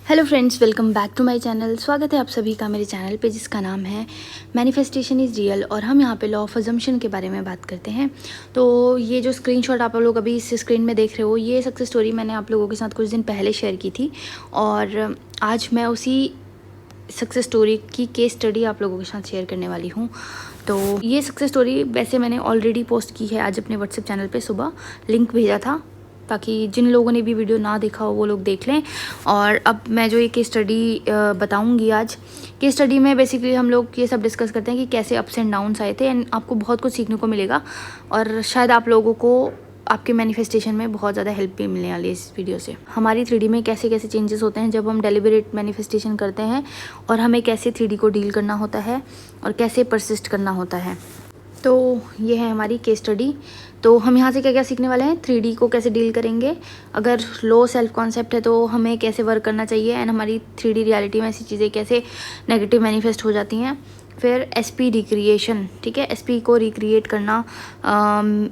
Hello friends, welcome back to my channel. स्वागत है आप सभी का मेरे चैनल पे जिसका नाम है मैनिफेस्टेशन इज़ रियल। और हम यहाँ पे लॉ ऑफ अजम्पशन के बारे में बात करते हैं। तो ये जो स्क्रीनशॉट आप लोग अभी इस स्क्रीन में देख रहे हो, ये सक्सेस स्टोरी मैंने आप लोगों के साथ कुछ दिन पहले शेयर की थी और आज मैं उसी सक्सेस स्टोरी की केस स्टडी आप लोगों के साथ शेयर करने वाली हूँ। तो ये सक्सेस स्टोरी वैसे मैंने ऑलरेडी पोस्ट की है आज अपने व्हाट्सएप चैनल पे, सुबह लिंक भेजा था ताकि जिन लोगों ने भी वीडियो ना देखा हो वो लोग देख लें। और अब मैं जो ये केस स्टडी बताऊंगी आज, केस स्टडी में बेसिकली हम लोग ये सब डिस्कस करते हैं कि कैसे अप्स एंड डाउन्स आए थे एंड आपको बहुत कुछ सीखने को मिलेगा और शायद आप लोगों को आपके मैनिफेस्टेशन में बहुत ज़्यादा हेल्प भी मिलने वाली है इस वीडियो से। हमारी 3D में कैसे कैसे चेंजेस होते हैं जब हम डेलिबरेट मैनिफेस्टेशन करते हैं और हमें कैसे 3D को डील करना होता है और कैसे परसिस्ट करना होता है। तो ये है हमारी केस स्टडी। तो हम यहाँ से क्या क्या सीखने वाले हैं, 3D को कैसे डील करेंगे, अगर लो सेल्फ कॉन्सेप्ट है तो हमें कैसे वर्क करना चाहिए एंड हमारी 3D रियलिटी में ऐसी चीज़ें कैसे नेगेटिव मैनिफेस्ट हो जाती हैं। फिर SP रिक्रिएशन, ठीक है, SP को रिक्रिएट करना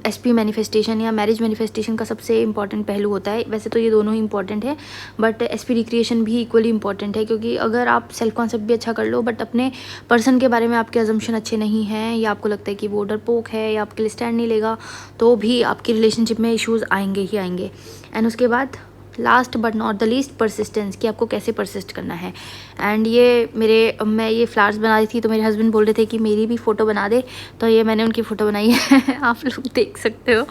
SP मैनिफेस्टेशन या मैरिज मैनिफेस्टेशन का सबसे इंपॉर्टेंट पहलू होता है। वैसे तो ये दोनों ही इंपॉर्टेंट है बट SP रिक्रिएशन भी इक्वली इंपॉर्टेंट है, क्योंकि अगर आप सेल्फ कॉन्सेप्ट भी अच्छा कर लो बट अपने पर्सन के बारे में आपके अजम्पशन अच्छे नहीं हैं या आपको लगता है कि वो डरपोक है या आपके लिए स्टैंड नहीं लेगा, तो भी आपकी रिलेशनशिप में इश्यूज़ आएंगे ही आएंगे। एंड उसके बाद last but not the least, persistence, कि आपको कैसे परसिस्ट करना है। एंड ये मैं ये फ्लावर्स बना रही थी तो मेरे हस्बैंड बोल रहे थे कि मेरी भी फ़ोटो बना दे, तो ये मैंने उनकी फ़ोटो बनाई है आप लोग देख सकते हो।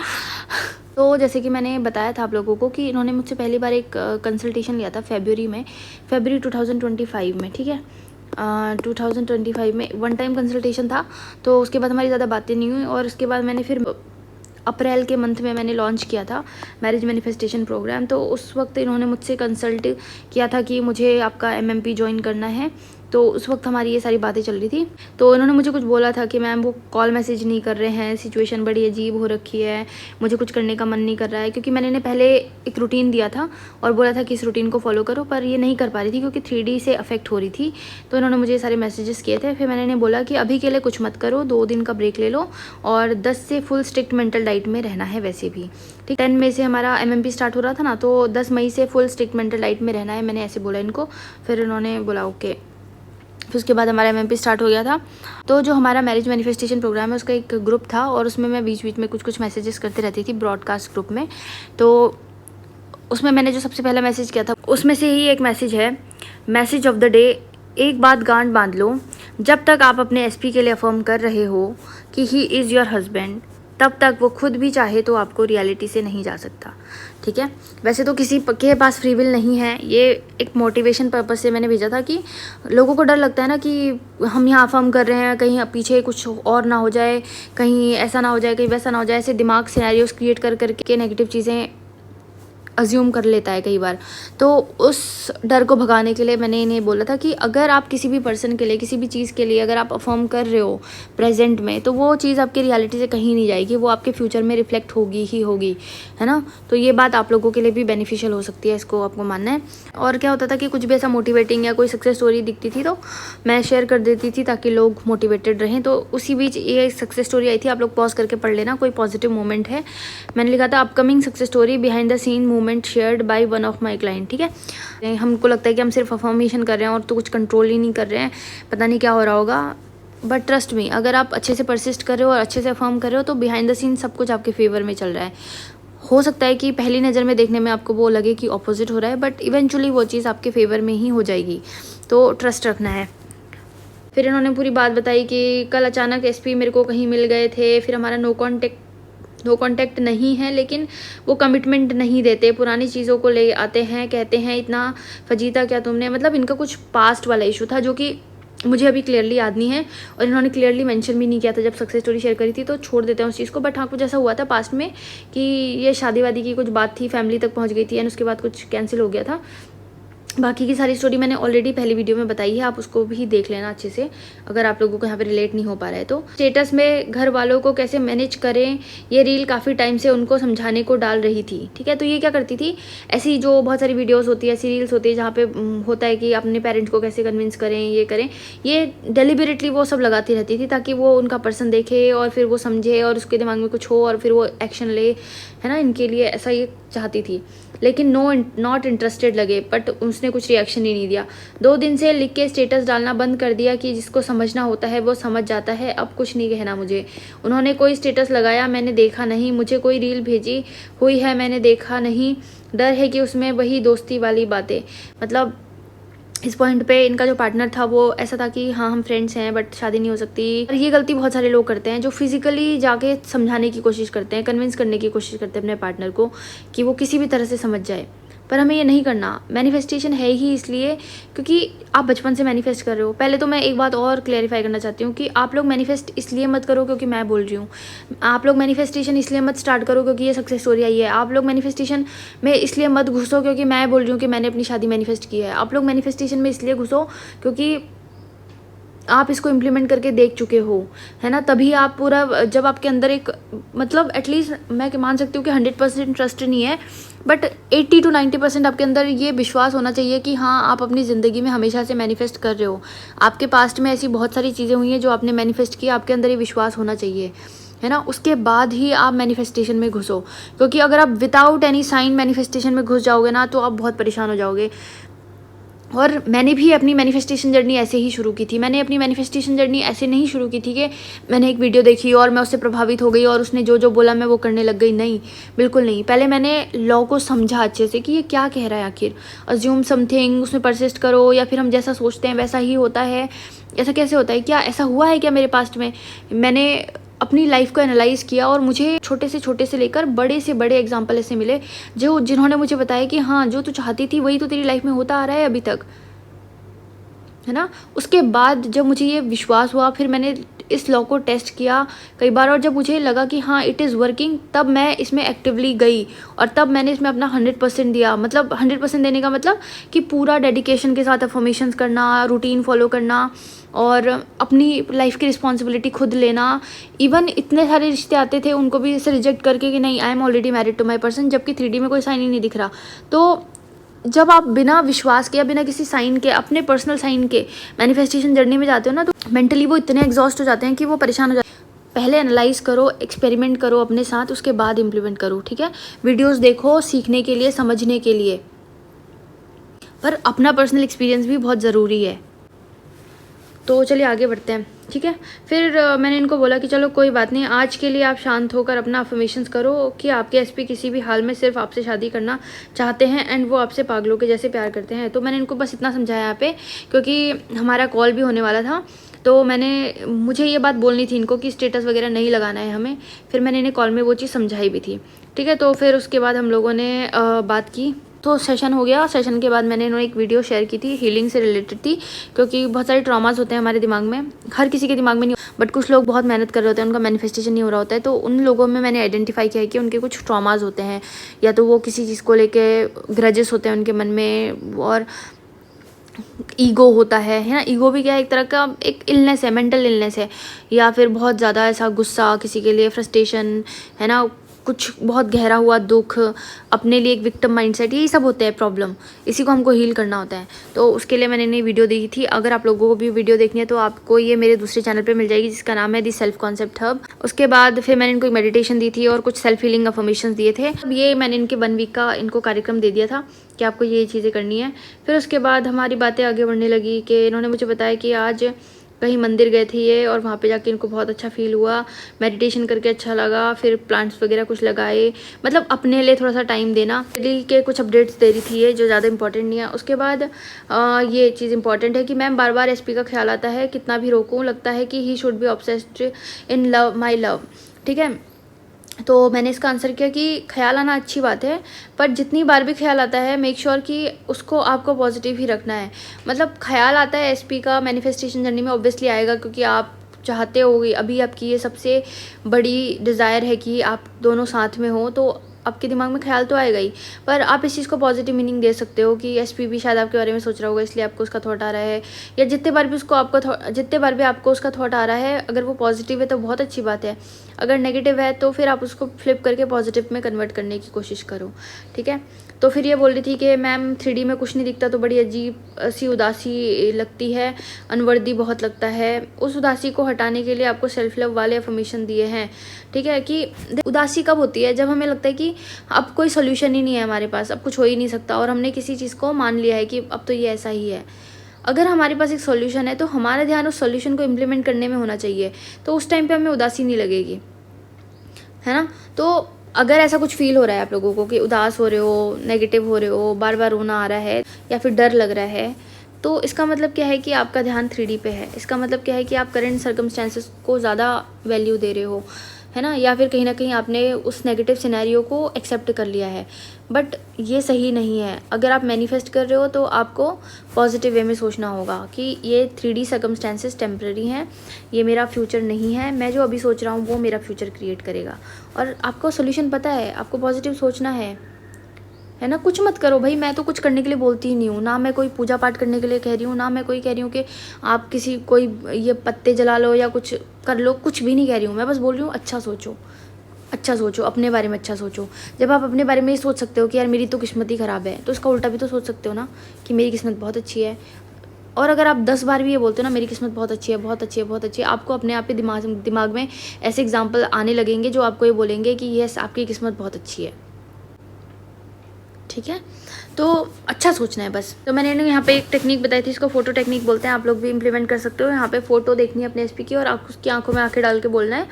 तो जैसे कि मैंने बताया था आप लोगों को कि इन्होंने मुझसे पहली बार एक कंसल्टेशन लिया था फरवरी 2025 में, ठीक है। 2025 में वन टाइम कंसल्टेशन था, तो उसके बाद हमारी ज़्यादा बातें नहीं हुई और उसके बाद मैंने फिर अप्रैल के मंथ में मैंने लॉन्च किया था मैरिज मैनिफेस्टेशन प्रोग्राम। तो उस वक्त इन्होंने मुझसे कंसल्ट किया था कि मुझे आपका MMP ज्वाइन करना है। तो उस वक्त हमारी ये सारी बातें चल रही थी। तो इन्होंने मुझे कुछ बोला था कि मैम वो कॉल मैसेज नहीं कर रहे हैं, सिचुएशन बड़ी अजीब हो रखी है, मुझे कुछ करने का मन नहीं कर रहा है, क्योंकि मैंने पहले एक रूटीन दिया था और बोला था कि इस रूटीन को फॉलो करो, पर ये नहीं कर पा रही थी क्योंकि 3D से अफेक्ट हो रही थी। तो इन्होंने मुझे सारे मैसेजेस किए थे। फिर मैंने इन्हें बोला कि अभी के लिए कुछ मत करो, 2 दिन का ब्रेक ले लो और 10 से फुल स्ट्रिक्ट मेंटल डाइट में रहना है वैसे भी, ठीक। 10 मई से हमारा MMP स्टार्ट हो रहा था ना, तो 10 मई से फुल स्ट्रिक्ट मेंटल डाइट में रहना है, मैंने ऐसे बोला इनको। फिर उन्होंने बोला ओके। फिर उसके बाद हमारा MMP स्टार्ट हो गया था। तो जो हमारा मैरिज मैनिफेस्टेशन प्रोग्राम है उसका एक ग्रुप था और उसमें मैं बीच बीच में कुछ मैसेजेस करते रहती थी ब्रॉडकास्ट ग्रुप में। तो उसमें मैंने जो सबसे पहला मैसेज किया था उसमें से ही एक मैसेज है, मैसेज ऑफ द डे, एक बात गांठ बांध लो, जब तक आप अपने SP के लिए अफर्म कर रहे हो कि ही इज़ योर हस्बैंड, तब तक वो खुद भी चाहे तो आपको रियलिटी से नहीं जा सकता, ठीक है। वैसे तो किसी के पास फ्री विल नहीं है, ये एक मोटिवेशन पर्पस से मैंने भेजा था कि लोगों को डर लगता है ना कि हम यहाँ अफर्म कर रहे हैं, कहीं पीछे कुछ और ना हो जाए, कहीं ऐसा ना हो जाए, कहीं वैसा ना हो जाए, ऐसे दिमाग सिनेरियोस क्रिएट कर करके नेगेटिव चीज़ें अज्यूम कर लेता है कई बार। तो उस डर को भगाने के लिए मैंने इन्हें बोला था कि अगर आप किसी भी पर्सन के लिए, किसी भी चीज़ के लिए अगर आप अफर्म कर रहे हो प्रेजेंट में, तो वो चीज़ आपकी रियलिटी से कहीं नहीं जाएगी, वो आपके फ्यूचर में रिफ्लेक्ट होगी ही होगी, है ना। तो ये बात आप लोगों के लिए भी बेनिफिशियल हो सकती है, इसको आपको मानना है। और क्या होता था कि कुछ भी ऐसा मोटिवेटिंग या कोई सक्सेस स्टोरी दिखती थी तो मैं शेयर कर देती थी ताकि लोग मोटिवेटेड रहें। तो उसी बीच ये सक्सेस स्टोरी आई थी, आप लोग पॉज करके पढ़ लेना, कोई पॉजिटिव मोमेंट है। मैंने लिखा था upcoming success story behind the scene movement shared by one of my client, ठीक है। हमको लगता है कि हम सिर्फ अफर्मेशन कर रहे हैं और तो कुछ कंट्रोल ही नहीं कर रहे हैं, पता नहीं क्या हो रहा होगा, बट ट्रस्ट मी, अगर आप अच्छे से परसिस्ट कर रहे हो और अच्छे से अफर्म कर रहे हो तो बिहाइंड द सीन सब कुछ आपके फेवर में चल रहा है। हो सकता है कि पहली नज़र में देखने में आपको वो लगे कि ऑपोजिट हो रहा है, बट इवेंचुअली वो चीज़ आपके फेवर में ही हो जाएगी, तो ट्रस्ट रखना है। फिर इन्होंने पूरी बात बताई कि कल अचानक SP मेरे को कहीं मिल गए थे, फिर हमारा नो कॉन्टैक्ट नहीं है, लेकिन वो कमिटमेंट नहीं देते, पुरानी चीज़ों को ले आते हैं, कहते हैं इतना फजीता क्या तुमने, मतलब इनका कुछ पास्ट वाला इशू था जो कि मुझे अभी क्लियरली याद नहीं है और इन्होंने क्लियरली मेंशन भी नहीं किया था जब सक्सेस स्टोरी शेयर करी थी, तो छोड़ देते हैं उस चीज़ को। बट हाँ, कुछ ऐसा हुआ था पास्ट में कि ये शादी वादी की कुछ बात थी, फैमिली तक पहुँच गई थी एंड उसके बाद कुछ कैंसिल हो गया था। बाकी की सारी स्टोरी मैंने ऑलरेडी पहली वीडियो में बताई है, आप उसको भी देख लेना अच्छे से अगर आप लोगों को यहाँ पे रिलेट नहीं हो पा रहा है तो। स्टेटस में घर वालों को कैसे मैनेज करें, ये रील काफ़ी टाइम से उनको समझाने को डाल रही थी, ठीक है। तो ये क्या करती थी, ऐसी जो बहुत सारी वीडियोस होती है, ऐसी रील्स होती है जहाँ पे होता है कि अपने पेरेंट्स को कैसे कन्विंस करें, ये करें, ये डेलिबरेटली वो सब लगाती रहती थी ताकि वो उनका पर्सन देखे और फिर वो समझे और उसके दिमाग में कुछ हो और फिर वो एक्शन ले, है ना, इनके लिए ऐसा ये चाहती थी, लेकिन नॉट इंटरेस्टेड लगे, बट उसने कुछ रिएक्शन ही नहीं दिया। 2 दिन से लिख के स्टेटस डालना बंद कर दिया कि जिसको समझना होता है वो समझ जाता है, अब कुछ नहीं कहना मुझे। उन्होंने कोई स्टेटस लगाया मैंने देखा नहीं, मुझे कोई रील भेजी हुई है मैंने देखा नहीं, डर है कि उसमें वही दोस्ती वाली बातें। मतलब इस पॉइंट पे इनका जो पार्टनर था वो ऐसा था कि हाँ हम फ्रेंड्स हैं बट शादी नहीं हो सकती। और ये गलती बहुत सारे लोग करते हैं जो फिजिकली जाके समझाने की कोशिश करते हैं, कन्विंस करने की कोशिश करते हैं अपने पार्टनर को कि वो किसी भी तरह से समझ जाए, पर हमें ये नहीं करना। मैनिफेस्टेशन है ही इसलिए क्योंकि आप बचपन से मैनिफेस्ट कर रहे हो। पहले तो मैं एक बात और क्लैरिफाई करना चाहती हूँ कि आप लोग मैनिफेस्ट इसलिए मत करो क्योंकि मैं बोल रही हूँ। आप लोग मैनिफेस्टेशन इसलिए मत स्टार्ट करो क्योंकि ये सक्सेस स्टोरी आई है। आप लोग मैनिफेस्टेशन में इसलिए मत घुसो क्योंकि मैं बोल रही हूँ कि मैंने अपनी शादी मैनिफेस्ट की है। आप लोग मैनिफेस्टेशन में इसलिए घुसो क्योंकि आप इसको इम्प्लीमेंट करके देख चुके हो, है ना। तभी आप पूरा, जब आपके अंदर एक, मतलब एटलीस्ट मैं मान सकती हूँ कि 100% ट्रस्ट नहीं है, बट 80 to 90% आपके अंदर ये विश्वास होना चाहिए कि हाँ आप अपनी ज़िंदगी में हमेशा से मैनिफेस्ट कर रहे हो। आपके पास्ट में ऐसी बहुत सारी चीज़ें हुई हैं जो आपने मैनिफेस्ट की, आपके अंदर ये विश्वास होना चाहिए, है ना। उसके बाद ही आप मैनिफेस्टेशन में घुसो, क्योंकि अगर आप विदाउट एनी साइन मैनिफेस्टेशन में घुस जाओगे ना तो आप बहुत परेशान हो जाओगे। और मैंने भी अपनी मैनिफेस्टेशन जर्नी ऐसे ही शुरू की थी। मैंने अपनी मैनिफेस्टेशन जर्नी ऐसे नहीं शुरू की थी कि मैंने एक वीडियो देखी और मैं उससे प्रभावित हो गई और उसने जो जो बोला मैं वो करने लग गई। नहीं, बिल्कुल नहीं। पहले मैंने लॉ को समझा अच्छे से कि ये क्या कह रहा है आखिर। अज्यूम समथिंग, उसमें परसिस्ट करो, या फिर हम जैसा सोचते हैं वैसा ही होता है। ऐसा कैसे होता है, क्या ऐसा हुआ है क्या मेरे पास्ट में। मैंने अपनी लाइफ को एनालाइज किया और मुझे छोटे से लेकर बड़े से बड़े एग्जाम्पल ऐसे मिले जिन्होंने मुझे बताया कि हाँ जो तू चाहती थी वही तो तेरी लाइफ में होता आ रहा है अभी तक, है ना। उसके बाद जब मुझे ये विश्वास हुआ, फिर मैंने इस लॉ को टेस्ट किया कई बार, और जब मुझे लगा कि हाँ इट इज़ वर्किंग, तब मैं इसमें एक्टिवली गई और तब मैंने इसमें अपना 100% दिया। मतलब 100% देने का मतलब कि पूरा डेडिकेशन के साथ अफर्मेशंस करना, रूटीन फॉलो करना और अपनी लाइफ की रिस्पॉन्सिबिलिटी खुद लेना। इवन इतने सारे रिश्ते आते थे उनको भी इसे रिजेक्ट करके कि नहीं I am already married to my person, जबकि 3D में कोई साइन ही नहीं दिख रहा। तो जब आप बिना विश्वास के या बिना किसी साइन के, अपने पर्सनल साइन के मैनिफेस्टेशन जर्नी में जाते हो ना, तो मेंटली वो इतने एग्जॉस्ट हो जाते हैं कि वो परेशान हो जाते हैं। पहले एनालाइज करो, एक्सपेरिमेंट करो अपने साथ, उसके बाद इम्प्लीमेंट करो, ठीक है। वीडियोस देखो सीखने के लिए, समझने के लिए, पर अपना पर्सनल एक्सपीरियंस भी बहुत ज़रूरी है। तो चलिए आगे बढ़ते हैं, ठीक है। फिर मैंने इनको बोला कि चलो कोई बात नहीं, आज के लिए आप शांत होकर अपना अफर्मेशंस करो कि आपके एसपी किसी भी हाल में सिर्फ आपसे शादी करना चाहते हैं एंड वो आपसे पागलों के जैसे प्यार करते हैं। तो मैंने इनको बस इतना समझाया यहाँ पे, क्योंकि हमारा कॉल भी होने वाला था, तो मुझे ये बात बोलनी थी इनको कि स्टेटस वगैरह नहीं लगाना है हमें। फिर मैंने इन्हें कॉल में वो चीज़ समझाई भी थी, ठीक है। तो फिर उसके बाद हम लोगों ने बात की, तो सेशन हो गया। सेशन के बाद मैंने इन्होंने एक वीडियो शेयर की थी, हीलिंग से रिलेटेड थी, क्योंकि बहुत सारे ट्रॉमास होते हैं हमारे दिमाग में, हर किसी के दिमाग में नहीं, बट कुछ लोग बहुत मेहनत कर रहे होते हैं, उनका मैनिफेस्टेशन नहीं हो रहा होता है। तो उन लोगों में मैंने आइडेंटिफाई किया है कि उनके कुछ ट्रॉमास होते हैं, या तो वो किसी चीज़ को लेके ग्रजेस होते हैं उनके मन में, और ईगो होता है ना। ईगो भी क्या है, एक तरह का एक इलनेस है, मेंटल इलनेस है, या फिर बहुत ज़्यादा ऐसा गुस्सा किसी के लिए, फ्रस्ट्रेशन, है ना, कुछ बहुत गहरा हुआ दुख, अपने लिए एक विक्टिम माइंडसेट, यही सब होते हैं प्रॉब्लम। इसी को हमको हील करना होता है। तो उसके लिए मैंने वीडियो दी थी। अगर आप लोगों को भी वीडियो देखनी है तो आपको ये मेरे दूसरे चैनल पे मिल जाएगी, जिसका नाम है दी सेल्फ कॉन्सेप्ट हब। उसके बाद फिर मैंने इनको मेडिटेशन दी थी और कुछ सेल्फ हीलिंग अफर्मेशंस दिए थे। अब ये मैंने इनके 1 वीक का इनको कार्यक्रम दे दिया था कि आपको ये चीज़ें करनी है। फिर उसके बाद हमारी बातें आगे बढ़ने लगी कि इन्होंने मुझे बताया कि आज कहीं मंदिर गए थे ये, और वहाँ पे जाके इनको बहुत अच्छा फील हुआ, मेडिटेशन करके अच्छा लगा। फिर प्लांट्स वगैरह कुछ लगाए, मतलब अपने लिए थोड़ा सा टाइम देना। डेली के कुछ अपडेट्स दे रही थी ये, जो ज़्यादा इंपॉर्टेंट नहीं है। उसके बाद ये चीज़ इंपॉर्टेंट है कि मैम बार बार एसपी का ख्याल आता है, कितना भी रोकूं लगता है कि he should be obsessed in love my love, ठीक है। तो मैंने इसका आंसर किया कि ख्याल आना अच्छी बात है, पर जितनी बार भी ख्याल आता है मेक श्योर कि उसको आपको पॉजिटिव ही रखना है। मतलब ख्याल आता है एसपी का मैनिफेस्टेशन जर्नी में ऑब्वियसली आएगा, क्योंकि आप चाहते हो, अभी आपकी ये सबसे बड़ी डिज़ायर है कि आप दोनों साथ में हो, तो आपके दिमाग में ख्याल तो आएगा ही। पर आप इस चीज़ को पॉजिटिव मीनिंग दे सकते हो कि एसपी भी शायद आपके बारे में सोच रहा होगा, इसलिए आपको उसका थॉट आ रहा है, या जितने बार भी आपको उसका थॉट आ रहा है, अगर वो पॉजिटिव है तो बहुत अच्छी बात है, अगर नेगेटिव है तो फिर आप उसको फ्लिप करके पॉजिटिव में कन्वर्ट करने की कोशिश करो, ठीक है। तो फिर ये बोल रही थी कि मैम 3D में कुछ नहीं दिखता तो बड़ी अजीब सी उदासी लगती है, अनवर्दी बहुत लगता है। उस उदासी को हटाने के लिए आपको सेल्फ लव वाले अफर्मेशन दिए हैं, ठीक है। कि उदासी कब होती है, जब हमें लगता है कि अब कोई सोल्यूशन ही नहीं है हमारे पास, अब कुछ हो ही नहीं सकता, और हमने किसी चीज़ को मान लिया है कि अब तो ये ऐसा ही है। अगर हमारे पास एक सॉल्यूशन है तो हमारा ध्यान उस सॉल्यूशन को इम्प्लीमेंट करने में होना चाहिए, तो उस टाइम पे हमें उदासी नहीं लगेगी, है ना। तो अगर ऐसा कुछ फील हो रहा है आप लोगों को कि उदास हो रहे हो, नेगेटिव हो रहे हो, बार बार रोना आ रहा है या फिर डर लग रहा है, तो इसका मतलब क्या है कि आपका ध्यान 3D पे है। इसका मतलब क्या है कि आप करंट सर्कमस्टेंसेस को ज़्यादा वैल्यू दे रहे हो, है ना, या फिर कहीं ना कहीं आपने उस नेगेटिव सिनेरियो को एक्सेप्ट कर लिया है। बट ये सही नहीं है। अगर आप मैनिफेस्ट कर रहे हो तो आपको पॉजिटिव वे में सोचना होगा कि ये 3D सर्कमस्टेंसेस टेम्पररी हैं, ये मेरा फ्यूचर नहीं है, मैं जो अभी सोच रहा हूँ वो मेरा फ्यूचर क्रिएट करेगा। और आपको सोल्यूशन पता है, आपको पॉजिटिव सोचना है ना। कुछ मत करो भाई, मैं तो कुछ करने के लिए बोलती ही नहीं हूँ, ना मैं कोई पूजा पाठ करने के लिए कह रही हूँ, ना मैं कोई कह रही हूँ कि आप किसी कोई ये पत्ते जला लो या कुछ कर लो, कुछ भी नहीं कह रही हूँ। मैं बस बोल रही हूँ अच्छा सोचो, अच्छा सोचो, अपने बारे में अच्छा सोचो। जब आप अपने बारे में ये सोच सकते हो कि यार मेरी तो किस्मत ही ख़राब है, तो इसका उल्टा भी तो सोच सकते हो ना कि मेरी किस्मत बहुत अच्छी है। और अगर आप 10 बार भी ये बोलते हो ना मेरी किस्मत बहुत अच्छी है, बहुत अच्छी है, बहुत अच्छी है, आपको अपने आप ही दिमाग में ऐसे एग्जाम्पल आने लगेंगे जो आपको ये बोलेंगे कि यस आपकी किस्मत बहुत अच्छी है, ठीक है। तो अच्छा सोचना है बस। तो मैंने यहाँ पे एक टेक्निक बताई थी, इसको फोटो टेक्निक बोलते हैं, आप लोग भी इम्प्लीमेंट कर सकते हो। यहाँ पे फ़ोटो देखनी है अपने एसपी की और आप उसकी आंखों में आंखें डाल के बोलना है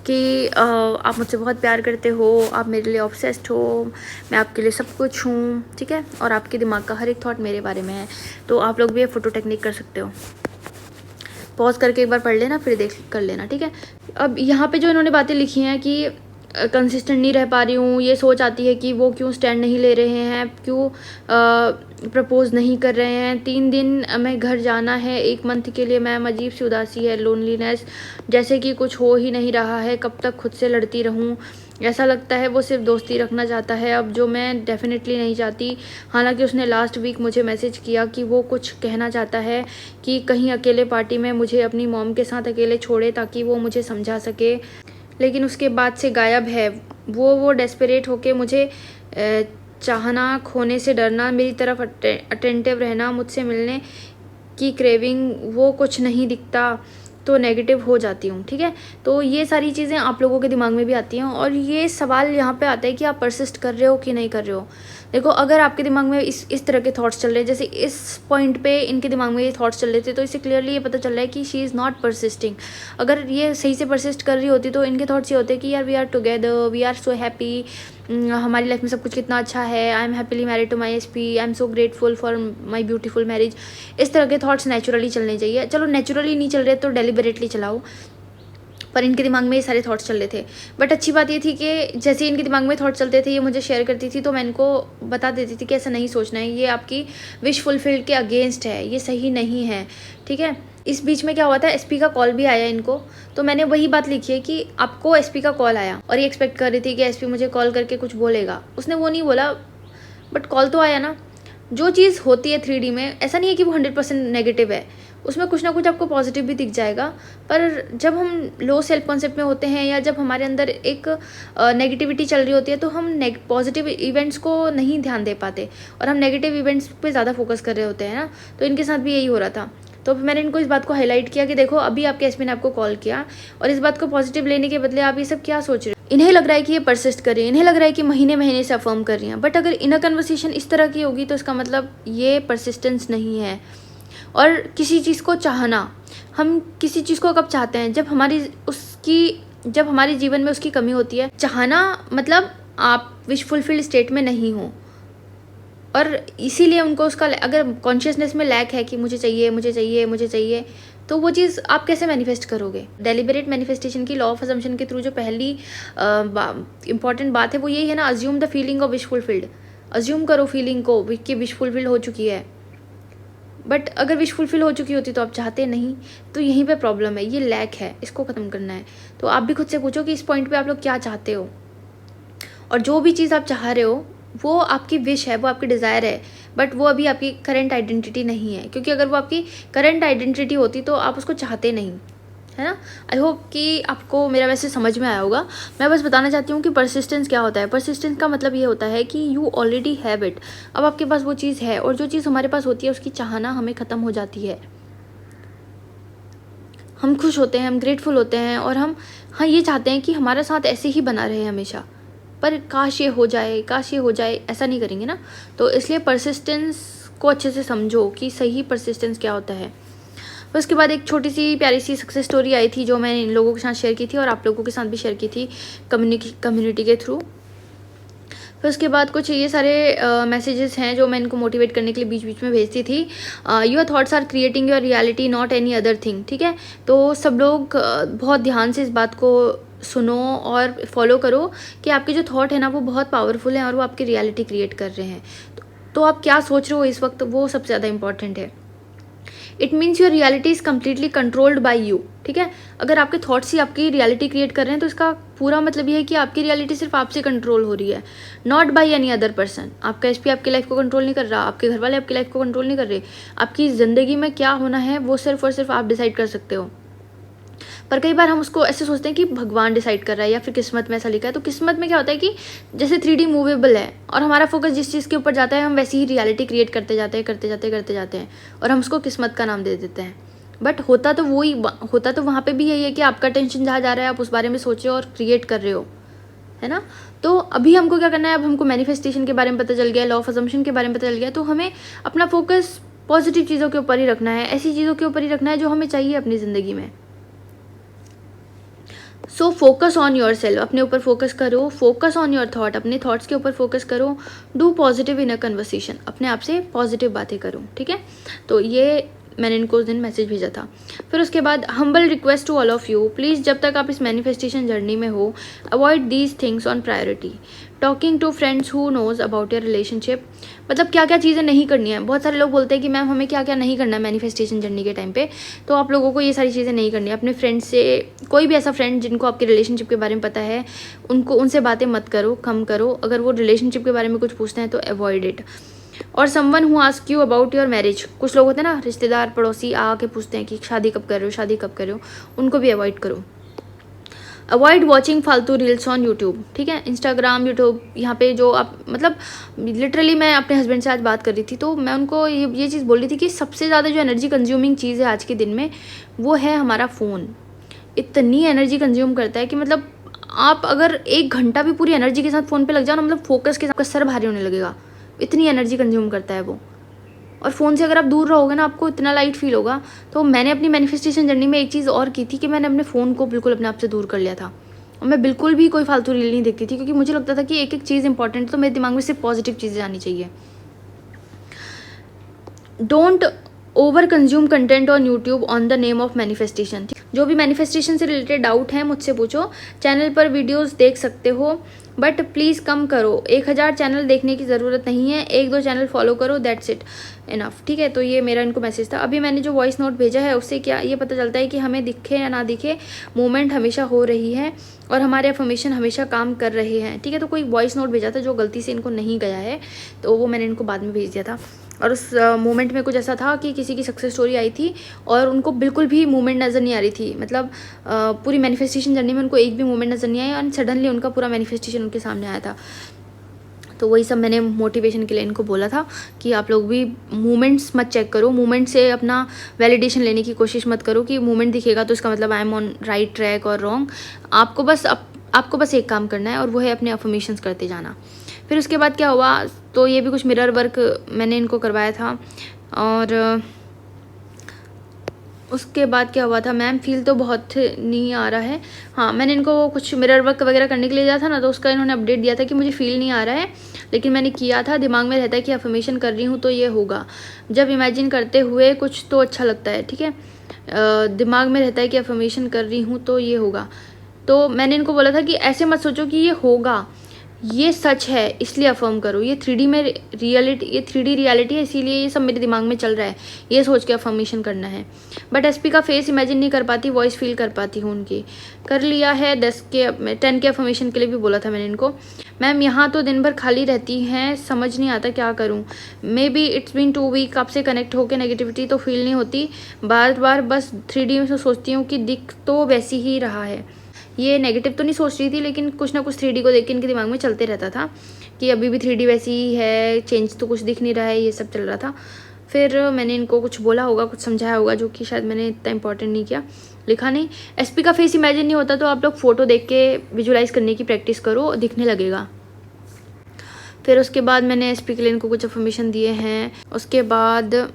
कि आप मुझसे बहुत प्यार करते हो, आप मेरे लिए ऑब्सेस्ड हो, मैं आपके लिए सब कुछ हूँ, ठीक है। और आपके दिमाग का हर एक थॉट मेरे बारे में है। तो आप लोग भी ये फ़ोटो टेक्निक कर सकते हो। पॉज करके एक बार पढ़ लेना, फिर देख कर लेना, ठीक है। अब यहाँ पे जो इन्होंने बातें लिखी हैं कि कंसिस्टेंट नहीं रह पा रही हूँ, ये सोच आती है कि वो क्यों स्टैंड नहीं ले रहे हैं, क्यों प्रपोज नहीं कर रहे हैं, 3 दिन मैं घर जाना है, 1 मंथ के लिए मैम, अजीब सी उदासी है, लोनलीनेस, जैसे कि कुछ हो ही नहीं रहा है, कब तक खुद से लड़ती रहूँ, ऐसा लगता है वो सिर्फ दोस्ती रखना चाहता है अब, जो मैं डेफिनेटली नहीं चाहती। हालांकि उसने लास्ट वीक मुझे मैसेज किया कि वो कुछ कहना चाहता है कि कहीं अकेले पार्टी में मुझे अपनी मॉम के साथ अकेले छोड़े ताकि वो मुझे समझा सके, लेकिन उसके बाद से गायब है वो डेस्परेट होके मुझे चाहना, खोने से डरना, मेरी तरफ अटेंटिव रहना, मुझसे मिलने की क्रेविंग, वो कुछ नहीं दिखता तो नेगेटिव हो जाती हूँ, ठीक है। तो ये सारी चीज़ें आप लोगों के दिमाग में भी आती हैं और ये सवाल यहाँ पे आता है कि आप परसिस्ट कर रहे हो कि नहीं कर रहे हो। देखो अगर आपके दिमाग में इस तरह के थॉट्स चल रहे हैं, जैसे इस पॉइंट पे इनके दिमाग में ये थॉट्स चल रहे थे, तो इससे क्लियरली ये पता चल रहा है कि शी इज़ नॉट परसिस्टिंग। अगर ये सही से परसिस्ट कर रही होती तो इनके थॉट्स ये होते कि यार we are together, we are so happy, हमारी लाइफ में सब कुछ कितना अच्छा है, I am happily married to my SP, I am so grateful for my beautiful marriage. इस तरह के थॉट्स नेचुरली चलने चाहिए। चलो नेचुरली नहीं चल रहे तो डेलिबरेटली चलाओ, पर इनके दिमाग में ये सारे थॉट्स चल रहे थे। बट अच्छी बात ये थी कि जैसे इनके दिमाग में थॉट्स चलते थे ये मुझे शेयर करती थी, तो मैं इनको बता देती थी कि ऐसा नहीं सोचना है, ये आपकी विश फुलफिल्ड के अगेंस्ट है, ये सही नहीं है, ठीक है। इस बीच में क्या हुआ था, एसपी का कॉल भी आया इनको, तो मैंने वही बात लिखी है कि आपको एसपी का कॉल आया और ये एक्सपेक्ट कर रही थी कि एसपी मुझे कॉल करके कुछ बोलेगा, उसने वो नहीं बोला, बट कॉल तो आया ना। जो चीज़ होती है 3D में, ऐसा नहीं है कि वो 100% नेगेटिव है, उसमें कुछ ना कुछ आपको पॉजिटिव भी दिख जाएगा। पर जब हम लो सेल्फ कॉन्सेप्ट में होते हैं या जब हमारे अंदर एक नेगेटिविटी चल रही होती है तो हम पॉजिटिव इवेंट्स को नहीं ध्यान दे पाते और हम नेगेटिव इवेंट्स पे ज़्यादा फोकस कर रहे होते हैं ना। तो इनके साथ भी यही हो रहा था। तो मैंने इनको इस बात को हाईलाइट किया कि देखो अभी आपके एसपी ने आपको कॉल किया और इस बात को पॉजिटिव लेने के बदले आप ये सब क्या सोच रहे हो। इन्हें लग रहा है कि ये परसिस्ट कर रही है, इन्हें लग रहा है कि महीने महीने से अफर्म कर रही हैं, बट अगर इनर कन्वर्सेशन इस तरह की होगी तो इसका मतलब ये परसिस्टेंस नहीं है। और किसी चीज़ को चाहना, हम किसी चीज़ को कब चाहते हैं, जब हमारे जीवन में उसकी कमी होती है। चाहना मतलब आप विश फुलफिल्ड स्टेट में नहीं हो और इसीलिए उनको उसका अगर कॉन्शियसनेस में लैक है कि मुझे चाहिए मुझे चाहिए मुझे चाहिए, तो वो चीज़ आप कैसे मैनिफेस्ट करोगे। डेलिबरेट मैनिफेस्टेशन की लॉ ऑफ असम्पशन के थ्रू जो पहली इंपॉर्टेंट बात है वो यही है ना, assume the feeling of wish fulfilled. Assume करो फीलिंग को कि विश फुलफिल्ड हो चुकी है, बट अगर विश फुलफिल हो चुकी होती तो आप चाहते नहीं। तो यहीं पे प्रॉब्लम है, ये लैक है, इसको ख़त्म करना है। तो आप भी खुद से पूछो कि इस पॉइंट पे आप लोग क्या चाहते हो, और जो भी चीज़ आप चाह रहे हो वो आपकी विश है, वो आपकी डिज़ायर है, बट वो अभी आपकी करंट आइडेंटिटी नहीं है। क्योंकि अगर वो आपकी करंट आइडेंटिटी होती तो आप उसको चाहते नहीं, है ना। आई होप कि आपको मेरा वैसे समझ में आया होगा। मैं बस बताना चाहती हूँ कि परसिस्टेंस क्या होता है। परसिस्टेंस का मतलब ये होता है कि यू ऑलरेडी हैव इट, अब आपके पास वो चीज़ है, और जो चीज़ हमारे पास होती है उसकी चाहना हमें ख़त्म हो जाती है। हम खुश होते हैं, हम ग्रेटफुल होते हैं, और हम हाँ ये चाहते हैं कि हमारा साथ ऐसे ही बना रहे हमेशा, पर काश ये हो जाए, काश ये हो जाए, ऐसा नहीं करेंगे ना। तो इसलिए परसिस्टेंस को अच्छे से समझो कि सही परसिस्टेंस क्या होता है। फिर उसके बाद एक छोटी सी प्यारी सी सक्सेस स्टोरी आई थी जो मैंने इन लोगों के साथ शेयर की थी और आप लोगों के साथ भी शेयर की थी कम्युनिटी के थ्रू। फिर उसके बाद कुछ ये सारे मैसेजेस हैं जो मैं इनको मोटिवेट करने के लिए बीच बीच में भेजती थी। Your thoughts are creating your reality not any other thing. ठीक है, तो सब लोग बहुत ध्यान से इस बात को सुनो और फॉलो करो कि आपके जो थॉट है ना वो बहुत पावरफुल हैं और वो आपकी रियलिटी क्रिएट कर रहे हैं। तो आप क्या सोच रहे हो इस वक्त, वो सबसे ज़्यादा इंपॉर्टेंट है। It means your reality is completely controlled by you. ठीक है, अगर आपके थॉट्स ही आपकी रियलिटी क्रिएट कर रहे हैं तो इसका पूरा मतलब ये है कि आपकी रियलिटी सिर्फ आपसे कंट्रोल हो रही है, not by any other person. आपका एचपी आपकी लाइफ को कंट्रोल नहीं कर रहा, आपके घर वाले आपकी लाइफ को कंट्रोल नहीं कर रहे। आपकी ज़िंदगी में क्या होना है वो सिर्फ और सिर्फ आप डिसाइड कर सकते हो। पर कई बार हम उसको ऐसे सोचते हैं कि भगवान डिसाइड कर रहा है या फिर किस्मत में ऐसा लिखा है। तो किस्मत में क्या होता है कि जैसे 3D मूवेबल है और हमारा फोकस जिस चीज़ के ऊपर जाता है हम वैसी ही रियलिटी क्रिएट करते जाते हैं और हम उसको किस्मत का नाम दे देते हैं। बट होता तो वहाँ पे भी यही है कि आपका टेंशन जहाँ जा रहा है आप उस बारे में सोचे और क्रिएट कर रहे हो, है ना। तो अभी हमको क्या करना है, अब हमको मैनिफेस्टेशन के बारे में पता चल गया, लॉ ऑफ अजम्पशन के बारे में पता चल गया, तो हमें अपना फोकस पॉजिटिव चीज़ों के ऊपर ही रखना है, ऐसी चीज़ों के ऊपर ही रखना है जो हमें चाहिए अपनी ज़िंदगी में। So focus on your self, अपने ऊपर फोकस करो, फोकस ऑन योर थॉट, अपने थॉट्स के ऊपर फोकस करो, do positive in a conversation, अपने आप से पॉजिटिव बातें करो। ठीक है, तो ये मैंने इनको उस दिन मैसेज भेजा था। फिर उसके बाद humble request to all of you, please जब तक आप इस मैनिफेस्टेशन जर्नी में हो avoid these things on priority. Talking to friends who knows about your relationship, मतलब क्या क्या चीज़ें नहीं करनी है। बहुत सारे लोग बोलते हैं कि मैम हमें क्या क्या नहीं करना है मैनिफेस्टेशन जर्नी के टाइम पे, तो आप लोगों को ये सारी चीज़ें नहीं करनी है। अपने फ्रेंड से, कोई भी ऐसा फ्रेंड जिनको आपके रिलेशनशिप के बारे में पता है उनसे बातें मत करो, कम करो। अगर वो रिलेशनशिप के बारे में कुछ पूछते हैं तो अवॉइड इट। और someone who ask you about your marriage, कुछ लोग होते हैं ना रिश्तेदार पड़ोसी आके पूछते हैं कि शादी कब कर रहे हो, शादी कब कर रहे हो, उनको भी अवॉइड करो। अवॉइड वॉचिंग फालतू रील्स ऑन यूट्यूब। ठीक है, इंस्टाग्राम, यूट्यूब, यहाँ पे जो आप मतलब लिटरली मैं अपने हस्बैंड से आज बात कर रही थी तो मैं उनको ये चीज़ बोल रही थी कि सबसे ज़्यादा जो एनर्जी कंज्यूमिंग चीज़ है आज के दिन में वो है हमारा फ़ोन। इतनी एनर्जी कंज्यूम करता है कि मतलब आप अगर 1 घंटा भी पूरी एनर्जी के साथ फ़ोन पे लग जाओ ना, मतलब फोकस के साथ आपका सर भारी होने लगेगा, इतनी एनर्जी कंज्यूम करता है वो। और फ़ोन से अगर आप दूर रहोगे ना आपको इतना लाइट फील होगा। तो मैंने अपनी मैनिफेस्टेशन जर्नी में एक चीज़ और की थी कि मैंने अपने फ़ोन को बिल्कुल अपने आप से दूर कर लिया था और मैं बिल्कुल भी कोई फालतू रील नहीं देखती थी, क्योंकि मुझे लगता था कि एक एक चीज़ इंपॉर्टेंट है तो मेरे दिमाग में सिर्फ पॉजिटिव चीज़ें आनी चाहिए। Don't over consume content on YouTube on the name of manifestation. जो भी मैनिफेस्टेशन से रिलेटेड डाउट है मुझसे पूछो, चैनल पर वीडियोस देख सकते हो बट प्लीज़ कम करो। 1000 चैनल देखने की ज़रूरत नहीं है, 1-2 चैनल फॉलो करो, दैट्स इट इनफ। ठीक है, तो ये मेरा इनको मैसेज था। अभी मैंने जो वॉइस नोट भेजा है उससे क्या ये पता चलता है कि हमें दिखे या ना दिखे मूवमेंट हमेशा हो रही है और हमारे अफर्मेशन हमेशा काम कर रहे हैं। ठीक है, तो कोई वॉइस नोट भेजा था जो गलती से इनको नहीं गया है तो वो मैंने इनको बाद में भेज दिया था। और उस मोमेंट में कुछ ऐसा था कि किसी की सक्सेस स्टोरी आई थी और उनको बिल्कुल भी मूवमेंट नज़र नहीं आ रही थी, मतलब पूरी मैनिफेस्टेशन जर्नी में उनको एक भी मूवमेंट नज़र नहीं आया और सडनली उनका पूरा मैनिफेस्टेशन उनके सामने आया था। तो वही सब मैंने मोटिवेशन के लिए इनको बोला था कि आप लोग भी मूवमेंट्स मत चेक करो, मूवमेंट से अपना वैलिडेशन लेने की कोशिश मत करो कि मूवमेंट दिखेगा तो इसका मतलब I am on right track और रॉन्ग। आपको बस एक काम करना है और वो है अपने अफर्मेशंस करते जाना। फिर उसके बाद क्या हुआ, तो ये भी कुछ मिरर वर्क मैंने इनको करवाया था और उसके बाद क्या हुआ था, मैम फील तो बहुत नहीं आ रहा है। हाँ, मैंने इनको कुछ मिरर वर्क वगैरह करने के लिए दिया था ना, तो उसका इन्होंने अपडेट दिया था कि मुझे फील नहीं आ रहा है, लेकिन मैंने किया था, दिमाग में रहता है कि अफर्मेशन कर रही हूँ तो ये होगा। जब इमेजिन करते हुए कुछ तो अच्छा लगता है। ठीक है, दिमाग में रहता है कि अफर्मेशन कर रही हूँ तो ये होगा। तो मैंने इनको बोला था कि ऐसे मत सोचो कि ये होगा, ये सच है इसलिए अफर्म करो, ये 3D में रियलिटी, ये 3D रियलिटी है इसीलिए ये सब मेरे दिमाग में चल रहा है, ये सोच के अफर्मेशन करना है। बट एसपी का फेस इमेजिन नहीं कर पाती, वॉइस फील कर पाती हूँ उनकी। कर लिया है 10 के अफर्मेशन के लिए भी बोला था मैंने इनको। मैम यहाँ तो दिन भर खाली रहती हैं, समझ नहीं आता क्या करूँ। Maybe it's been 2 week, आपसे कनेक्ट होकर नेगेटिविटी तो फील नहीं होती, बार बार बस 3D में सोचती हूँ कि दिख तो वैसी ही रहा है। ये नेगेटिव तो नहीं सोच रही थी, लेकिन कुछ ना कुछ 3D को देख के इनके दिमाग में चलते रहता था कि अभी भी 3D वैसी ही है, चेंज तो कुछ दिख नहीं रहा है, ये सब चल रहा था। फिर मैंने इनको कुछ बोला होगा, कुछ समझाया होगा, जो कि शायद मैंने इतना इंपॉर्टेंट नहीं किया, लिखा नहीं। एसपी का फेस इमेजिन नहीं होता तो आप लोग फ़ोटो देख के विजुलाइज करने की प्रैक्टिस करो, दिखने लगेगा। फिर उसके बाद मैंने एसपी के लिए इनको कुछ इन्फॉर्मेशन दिए हैं। उसके बाद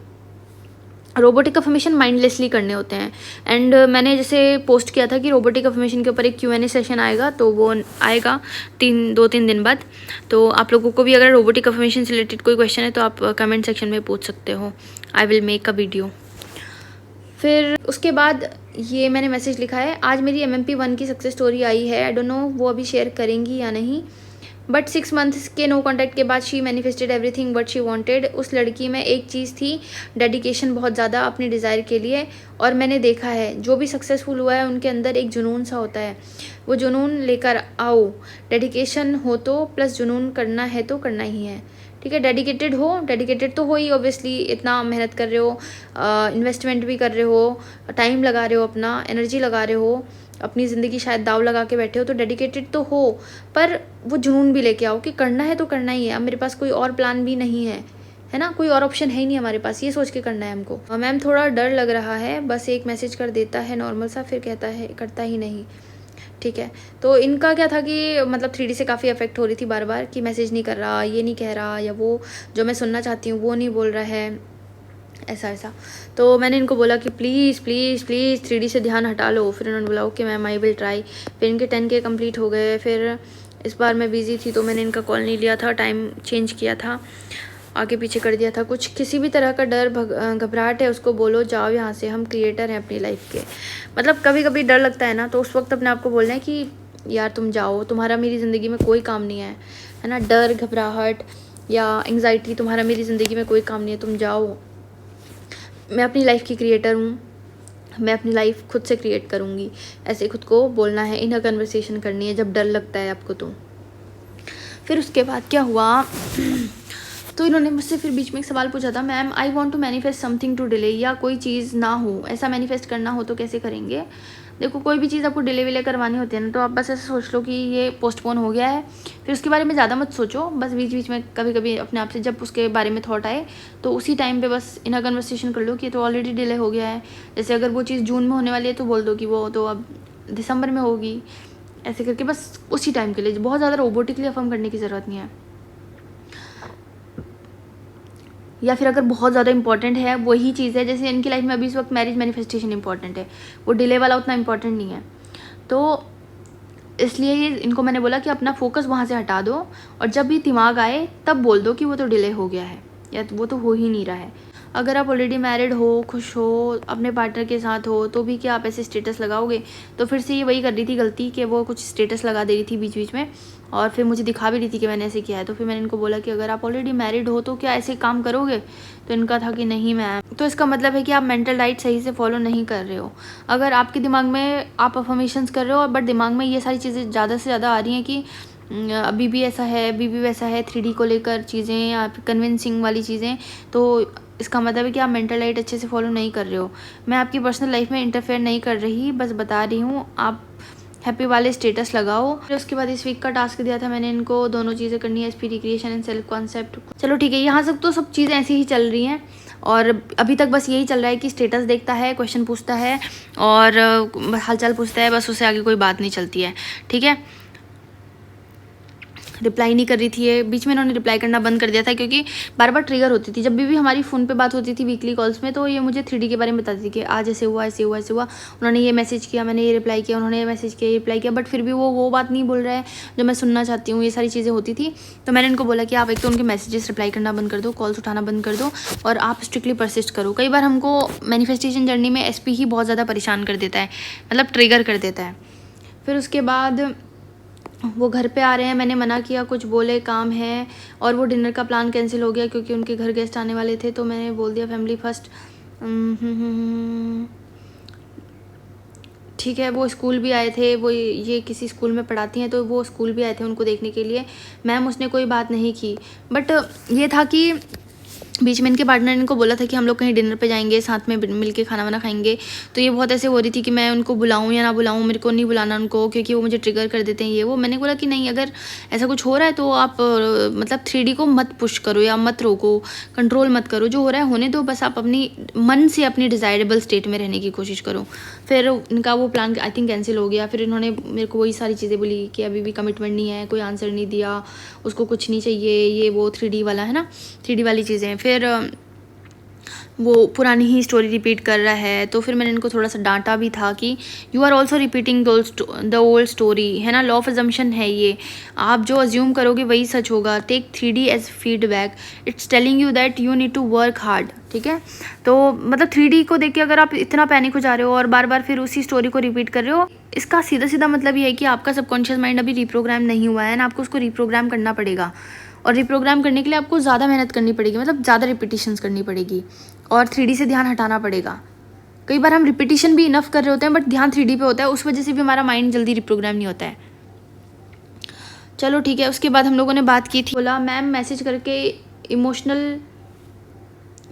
रोबोटिक अफर्मेशन माइंडलेसली करने होते हैं। एंड मैंने जैसे पोस्ट किया था कि रोबोटिक अफर्मेशन के ऊपर एक Q&A सेशन आएगा, तो वो आएगा 2-3 दिन बाद। तो आप लोगों को भी अगर रोबोटिक अफर्मेशन से रिलेटेड कोई क्वेश्चन है तो आप कमेंट सेक्शन में पूछ सकते हो, I will make a video. फिर उसके बाद ये मैंने मैसेज लिखा है, आज मेरी MMP 1 की सक्सेस स्टोरी आई है, आई डोंट नो वो अभी शेयर करेंगी या नहीं, बट 6 मंथ्स के नो कॉन्टैक्ट के बाद she manifested everything what she wanted. उस लड़की में एक चीज़ थी, डेडिकेशन बहुत ज़्यादा अपने डिज़ायर के लिए। और मैंने देखा है जो भी सक्सेसफुल हुआ है उनके अंदर एक जुनून सा होता है, वो जुनून लेकर आओ। डेडिकेशन हो तो प्लस जुनून करना है तो करना ही है, ठीक है। डेडिकेटेड तो हो ही, ऑब्वियसली इतना मेहनत कर रहे हो, इन्वेस्टमेंट भी कर रहे हो, टाइम लगा रहे हो, अपना एनर्जी लगा रहे हो, अपनी ज़िंदगी शायद दाव लगा के बैठे हो, तो डेडिकेटेड तो हो, पर वो जुनून भी लेके आओ कि करना है तो करना ही है। अब मेरे पास कोई और प्लान भी नहीं है ना, कोई और ऑप्शन है ही नहीं हमारे पास, ये सोच के करना है हमको। मैम थोड़ा डर लग रहा है, बस एक मैसेज कर देता है नॉर्मल सा, फिर कहता है करता ही नहीं, ठीक है। तो इनका क्या था कि मतलब 3D से काफ़ी अफेक्ट हो रही थी बार बार कि मैसेज नहीं कर रहा, ये नहीं कह रहा, या वो जो मैं सुनना चाहती हूँ वो नहीं बोल रहा है, ऐसा। तो मैंने इनको बोला कि प्लीज़ 3D से ध्यान हटा लो। फिर उन्होंने बोला okay ma'am I will try. फिर इनके 10K कंप्लीट हो गए। फिर इस बार मैं बिज़ी थी तो मैंने इनका कॉल नहीं लिया था, टाइम चेंज किया था, आगे पीछे कर दिया था कुछ। किसी भी तरह का डर घबराहट है उसको बोलो जाओ यहाँ से, हम क्रिएटर हैं अपनी लाइफ के। मतलब कभी कभी डर लगता है ना, तो उस वक्त अपने आप को बोलना है कि यार तुम जाओ, तुम्हारा मेरी ज़िंदगी में कोई काम नहीं है ना। डर, घबराहट या एंग्जाइटी, तुम्हारा मेरी ज़िंदगी में कोई काम नहीं है, तुम जाओ। मैं अपनी लाइफ की क्रिएटर हूँ, मैं अपनी लाइफ खुद से क्रिएट करूँगी, ऐसे खुद को बोलना है, इनर कन्वर्सेशन करनी है जब डर लगता है आपको तो। फिर उसके बाद क्या हुआ तो इन्होंने मुझसे फिर बीच में एक सवाल पूछा था, ma'am I want to manifest something to delay, या कोई चीज़ ना हो, ऐसा मैनिफेस्ट करना हो तो कैसे करेंगे। देखो कोई भी चीज़ आपको डिले विले करवानी होती है ना, तो आप बस ऐसे सोच लो कि ये पोस्टपोन हो गया है, फिर उसके बारे में ज़्यादा मत सोचो। बस बीच बीच में कभी कभी अपने आप से जब उसके बारे में थॉट आए तो उसी टाइम पे बस इनर कन्वर्सेशन कर लो कि तो ऑलरेडी डिले हो गया है। जैसे अगर वो चीज़ जून में होने वाली है तो बोल दो कि वो तो अब दिसंबर में होगी, ऐसे करके बस उसी टाइम के लिए। बहुत ज़्यादा रोबोटिकली अफर्म करने की ज़रूरत नहीं है। या फिर अगर बहुत ज़्यादा इंपॉर्टेंट है वही चीज़ है, जैसे इनकी लाइफ में अभी इस वक्त मैरिज मैनिफेस्टेशन इंपॉर्टेंट है, वो डिले वाला उतना इंपॉर्टेंट नहीं है, तो इसलिए ये इनको मैंने बोला कि अपना फोकस वहाँ से हटा दो, और जब भी दिमाग आए तब बोल दो कि वो तो डिले हो गया है या वो तो हो ही नहीं रहा है। अगर आप ऑलरेडी मैरिड हो, खुश हो, अपने पार्टनर के साथ हो, तो भी क्या आप ऐसे स्टेटस लगाओगे। तो फिर से ये वही कर रही थी गलती कि वो कुछ स्टेटस लगा दे रही थी बीच बीच में, और फिर मुझे दिखा भी रही थी कि मैंने ऐसे किया है। तो फिर मैंने इनको बोला कि अगर आप ऑलरेडी मैरिड हो तो क्या ऐसे काम करोगे। तो इनका था कि नहीं मैम, तो इसका मतलब है कि आप मेंटल डाइट सही से फॉलो नहीं कर रहे हो। अगर आपके दिमाग में आप अफर्मेशंस कर रहे हो बट दिमाग में ये सारी चीज़ें ज़्यादा से ज़्यादा आ रही हैं कि अभी भी ऐसा है, अभी भी वैसा है, 3D को लेकर चीज़ें या कन्विंसिंग वाली चीज़ें, तो इसका मतलब है कि आप मेंटल डाइट अच्छे से फॉलो नहीं कर रहे हो। मैं आपकी पर्सनल लाइफ में इंटरफेयर नहीं कर रही, बस बता रही हूँ आप हैप्पी वाले स्टेटस लगाओ। फिर उसके बाद इस वीक का टास्क दिया था मैंने इनको, दोनों चीज़ें करनी है, SP creation and self concept. चलो ठीक है, यहाँ सब तो सब चीज़ें ऐसी ही चल रही हैं, और अभी तक बस यही चल रहा है कि स्टेटस देखता है, क्वेश्चन पूछता है और हालचाल पूछता है, बस उससे आगे कोई बात नहीं चलती है, ठीक है। रिप्लाई नहीं कर रही थी ये, बीच में इन्होंने रिप्लाई करना बंद कर दिया था क्योंकि बार बार ट्रिगर होती थी। जब भी हमारी फ़ोन पे बात होती थी वीकली कॉल्स में, तो ये मुझे 3D के बारे में बताती थी कि आज ऐसे हुआ, ऐसे हुआ, ऐसे हुआ, उन्होंने ये मैसेज किया, मैंने ये रिप्लाई किया, उन्होंने ये मैसेज किया, ये रिप्लाई किया, बट फिर भी वो बात नहीं बोल रहा है जो मैं सुनना चाहती हूँ। ये सारी चीज़ें होती थी। तो मैंने इनको बोला कि आप एक तो उनके मैसेजेस रिप्लाई करना बंद कर दो, कॉल्स उठाना बंद कर दो, और आप स्ट्रिक्टली परसिस्ट करो। कई बार हमको मैनिफेस्टेशन जर्नी में एसपी ही बहुत ज़्यादा परेशान कर देता है, मतलब ट्रिगर कर देता है। फिर उसके बाद वो घर पे आ रहे हैं, मैंने मना किया, कुछ बोले काम है, और वो डिनर का प्लान कैंसिल हो गया क्योंकि उनके घर गेस्ट आने वाले थे। तो मैंने बोल दिया फैमिली फर्स्ट। ठीक है, वो स्कूल भी आए थे, वो ये किसी स्कूल में पढ़ाती हैं, तो वो स्कूल भी आए थे उनको देखने के लिए। मैम उसने कोई बात नहीं की, बट ये था कि बीच में इनके पार्टनर ने इनको बोला था कि हम लोग कहीं डिनर पे जाएंगे, साथ में मिल के खाना वाना खाएंगे। तो ये बहुत ऐसे हो रही थी कि मैं उनको बुलाऊं या ना बुलाऊं, मेरे को नहीं बुलाना उनको क्योंकि वो मुझे ट्रिगर कर देते हैं ये वो। मैंने बोला कि नहीं, अगर ऐसा कुछ हो रहा है तो आप मतलब 3D को मत पुश करो या मत रोको, कंट्रोल मत करो, जो हो रहा है होने दो, बस आप अपनी मन से अपनी डिज़ायरेबल स्टेट में रहने की कोशिश करो। फिर इनका वो प्लान आई थिंक कैंसिल हो गया। फिर इन्होंने मेरे को वही सारी चीज़ें बोली कि अभी भी कमिटमेंट नहीं है, कोई आंसर नहीं दिया, उसको कुछ नहीं चाहिए, ये वो 3D वाला है ना, 3D वाली चीज़ें। फिर वो पुरानी ही स्टोरी रिपीट कर रहा है। तो फिर मैंने इनको थोड़ा सा डांटा भी था कि you are also repeating the old story, है ना, लॉ ऑफ अजम्पशन है ये, आप जो अज्यूम करोगे वही सच होगा। Take 3D as feedback, it's telling you that you need to work hard. ठीक है, तो मतलब 3D को देख के अगर आप इतना पैनिक हो जा रहे हो और बार बार फिर उसी स्टोरी को रिपीट कर रहे हो, इसका सीधा सीधा मतलब ये है कि आपका सबकॉन्शियस माइंड अभी रिप्रोग्राम नहीं हुआ है ना, आपको उसको रिप्रोग्राम करना पड़ेगा। और रिप्रोग्राम करने के लिए आपको ज़्यादा मेहनत करनी पड़ेगी, मतलब ज़्यादा रिपीटिशंस करनी पड़ेगी, और 3D से ध्यान हटाना पड़ेगा। कई बार हम रिपीटिशन भी इनफ कर रहे होते हैं बट ध्यान 3D पे होता है, उस वजह से भी हमारा माइंड जल्दी रिप्रोग्राम नहीं होता है। चलो ठीक है, उसके बाद हम लोगों ने बात की थी। बोला मैम मैसेज करके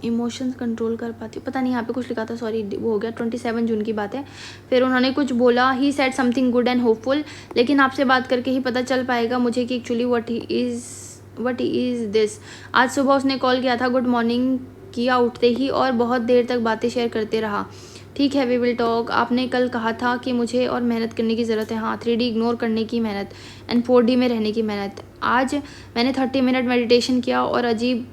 इमोशंस कंट्रोल कर पाती हूँ, पता नहीं यहाँ पे कुछ लिखा था, सॉरी वो हो गया, 27 जून की बात है। फिर उन्होंने कुछ बोला, he said something good and hopeful, लेकिन आपसे बात करके ही पता चल पाएगा मुझे कि एक्चुअली व्हाट इज़ दिस। आज सुबह उसने कॉल किया था, गुड मॉर्निंग किया उठते ही, और बहुत देर तक बातें शेयर करते रहा। ठीक है, वी विल टॉक। आपने कल कहा था कि मुझे और मेहनत करने की ज़रूरत है। हाँ, 3D इग्नोर करने की मेहनत एंड 4D में रहने की मेहनत। आज मैंने 30 मिनट मेडिटेशन किया और अजीब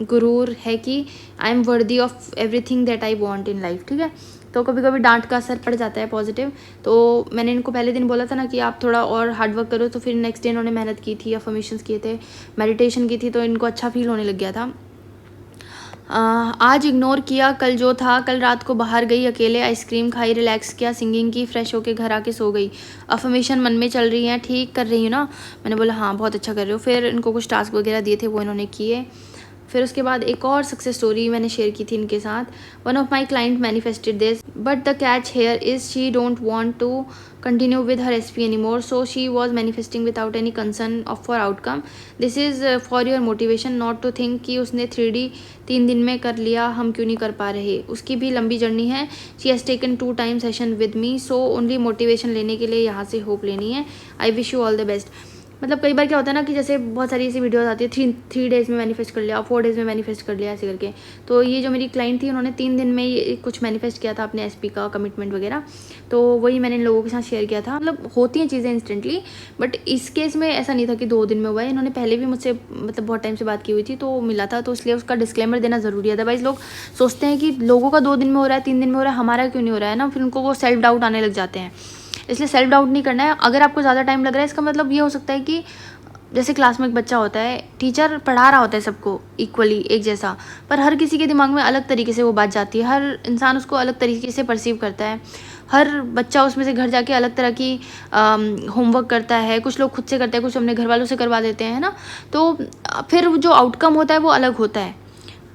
गुरूर है कि I am worthy of everything that I want in life. ठीक है, तो कभी कभी डांट का असर पड़ जाता है पॉजिटिव। तो मैंने इनको पहले दिन बोला था ना कि आप थोड़ा और हार्डवर्क करो, तो फिर नेक्स्ट डे इन्होंने मेहनत की थी, अफर्मेशंस किए थे, मेडिटेशन की थी, तो इनको अच्छा फील होने लग गया था। आज इग्नोर किया कल जो था। कल रात को बाहर गई अकेले, आइसक्रीम खाई, रिलैक्स किया, सिंगिंग की, फ्रेश होके घर आके सो गई। अफर्मेशन मन में चल रही हैं, ठीक कर रही हूँ ना। मैंने बोला हाँ बहुत अच्छा कर रहे हो। फिर इनको कुछ टास्क वगैरह दिए थे वो इन्होंने किए। फिर उसके बाद एक और सक्सेस स्टोरी मैंने शेयर की थी इनके साथ। One of my client manifested this but the catch here is she don't want to continue with her SP any more, so she was manifesting without any concern of for outcome. This is for your motivation not to think कि उसने 3D 3 दिन में कर लिया, हम क्यों नहीं कर पा रहे। उसकी भी लंबी जर्नी है। She has taken 2 time session with me, so only motivation लेने के लिए यहाँ से होप लेनी है। I wish you all the best. मतलब कई बार क्या होता है ना कि जैसे बहुत सारी ऐसी वीडियोस आती है, 3 डेज़ में मैनिफेस्ट कर लिया, 4 डेज़ में मैनिफेस्ट कर लिया, ऐसे करके। तो ये जो मेरी क्लाइंट थी उन्होंने 3 दिन में ये कुछ मैनिफेस्ट किया था अपने एसपी का कमिटमेंट वगैरह। तो वही मैंने इन लोगों के साथ शेयर किया था। मतलब होती हैं चीज़ें इंस्टेंटली, बट इस केस में ऐसा नहीं था कि 2 दिन में हुआ है। इन्होंने पहले भी मुझसे मतलब बहुत टाइम से बात की हुई थी, तो मिला था, तो इसलिए उसका डिस्क्लेमर देना ज़रूरी है। अदरवाइज़ लोग सोचते हैं कि लोगों का 2 दिन में हो रहा है, 3 दिन में हो रहा है, हमारा क्यों नहीं हो रहा है ना, फिर उनको वो सेल्फ डाउट आने लग जाते हैं। इसलिए सेल्फ डाउट नहीं करना है। अगर आपको ज़्यादा टाइम लग रहा है, इसका मतलब ये हो सकता है कि जैसे क्लास में एक बच्चा होता है, टीचर पढ़ा रहा होता है सबको इक्वली एक जैसा, पर हर किसी के दिमाग में अलग तरीके से वो बात जाती है, हर इंसान उसको अलग तरीके से परसीव करता है, हर बच्चा उसमें से घर जाके अलग तरह की होमवर्क करता है, कुछ लोग खुद से करते हैं, कुछ अपने घर वालों से करवा देते हैं, है ना। तो फिर जो आउटकम होता है वो अलग होता है।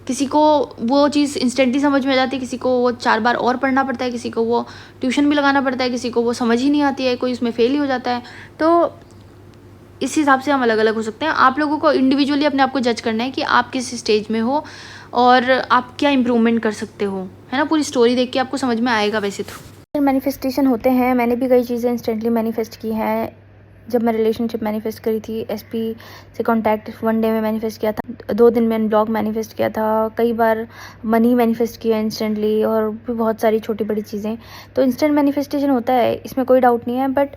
किसी को वो चीज़ इंस्टेंटली समझ में आ जाती है, किसी को वो 4 बार और पढ़ना पड़ता है, किसी को वो ट्यूशन भी लगाना पड़ता है, किसी को वो समझ ही नहीं आती है, कोई उसमें फेल ही हो जाता है। तो इस हिसाब से हम अलग अलग हो सकते हैं। आप लोगों को इंडिविजुअली अपने आप को जज करना है कि आप किस स्टेज में हो और आप क्या इम्प्रूवमेंट कर सकते हो, है ना। पूरी स्टोरी देख के आपको समझ में आएगा वैसे तो। मैनिफेस्टेशन होते हैं, मैंने भी कई चीज़ें इंस्टेंटली मैनिफेस्ट की हैं। जब मैं रिलेशनशिप मैनिफेस्ट करी थी, एसपी से कांटेक्ट 1 डे में मैनिफेस्ट किया था, 2 दिन में ब्लॉग मैनिफेस्ट किया था, कई बार मनी मैनिफेस्ट किया इंस्टेंटली, और भी बहुत सारी छोटी बड़ी चीज़ें। तो इंस्टेंट मैनिफेस्टेशन होता है, इसमें कोई डाउट नहीं है, बट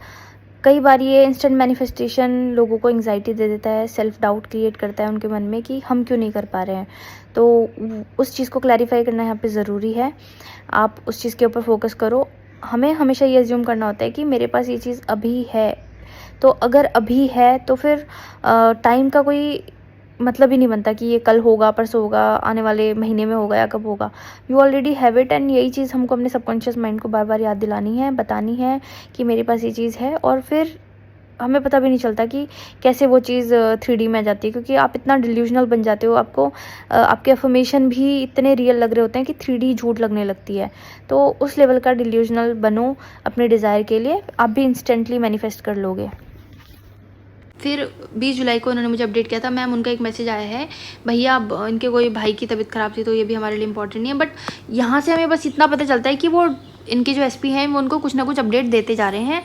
कई बार ये इंस्टेंट मैनिफेस्टेशन लोगों को एंग्जाइटी दे देता है, सेल्फ डाउट क्रिएट करता है उनके मन में कि हम क्यों नहीं कर पा रहे हैं। तो उस चीज़ को क्लैरिफाई करना यहाँ पे ज़रूरी है। आप उस चीज़ के ऊपर फोकस करो। हमें हमेशा ये अज्यूम करना होता है कि मेरे पास ये चीज़ अभी है, तो अगर अभी है तो फिर टाइम का कोई मतलब ही नहीं बनता कि ये कल होगा, परसों होगा, आने वाले महीने में होगा या कब होगा। You already have it, and यही चीज़ हमको अपने सबकॉन्शियस माइंड को बार बार याद दिलानी है, बतानी है कि मेरे पास ये चीज़ है, और फिर हमें पता भी नहीं चलता कि कैसे वो चीज़ 3D में आ जाती है, क्योंकि आप इतना डिल्यूजनल बन जाते हो, आपको आपके अफर्मेशन भी इतने रियल लग रहे होते हैं कि 3D झूठ लगने लगती है। तो उस लेवल का डिल्यूजनल बनो अपने डिज़ायर के लिए, आप भी इंस्टेंटली मैनिफेस्ट कर लोगे। फिर 20 जुलाई को उन्होंने मुझे अपडेट किया था, मैम उनका एक मैसेज आया है, भैया अब इनके कोई भाई की तबीयत ख़राब थी तो ये भी हमारे लिए इंपॉर्टेंट नहीं है। बट यहाँ से हमें बस इतना पता चलता है कि वो इनके जो एसपी हैं वो उनको कुछ ना कुछ अपडेट देते जा रहे हैं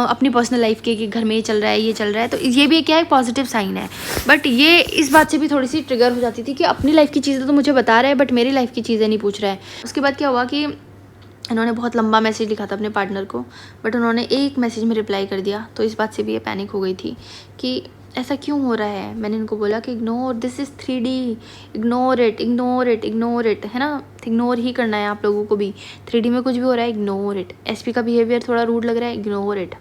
अपनी पर्सनल लाइफ के, कि घर में ये चल रहा है, ये चल रहा है। तो ये भी क्या है, पॉजिटिव साइन है। बट ये इस बात से भी थोड़ी सी ट्रिगर हो जाती थी कि अपनी लाइफ की चीज़ें तो मुझे बता रहा है बट मेरी लाइफ की चीज़ें नहीं पूछ रहा है। उसके बाद क्या हुआ कि इन्होंने बहुत लंबा मैसेज लिखा था अपने पार्टनर को, बट उन्होंने एक मैसेज में रिप्लाई कर दिया। तो इस बात से भी ये पैनिक हो गई थी कि ऐसा क्यों हो रहा है। मैंने इनको बोला कि ignore, this is 3D, ignore it, ignore it, ignore it, है ना, इग्नोर ही करना है आप लोगों को भी। 3D में कुछ भी हो रहा है, इग्नोर इट। एसपी का बिहेवियर थोड़ा रूड लग रहा है, इग्नोर इट।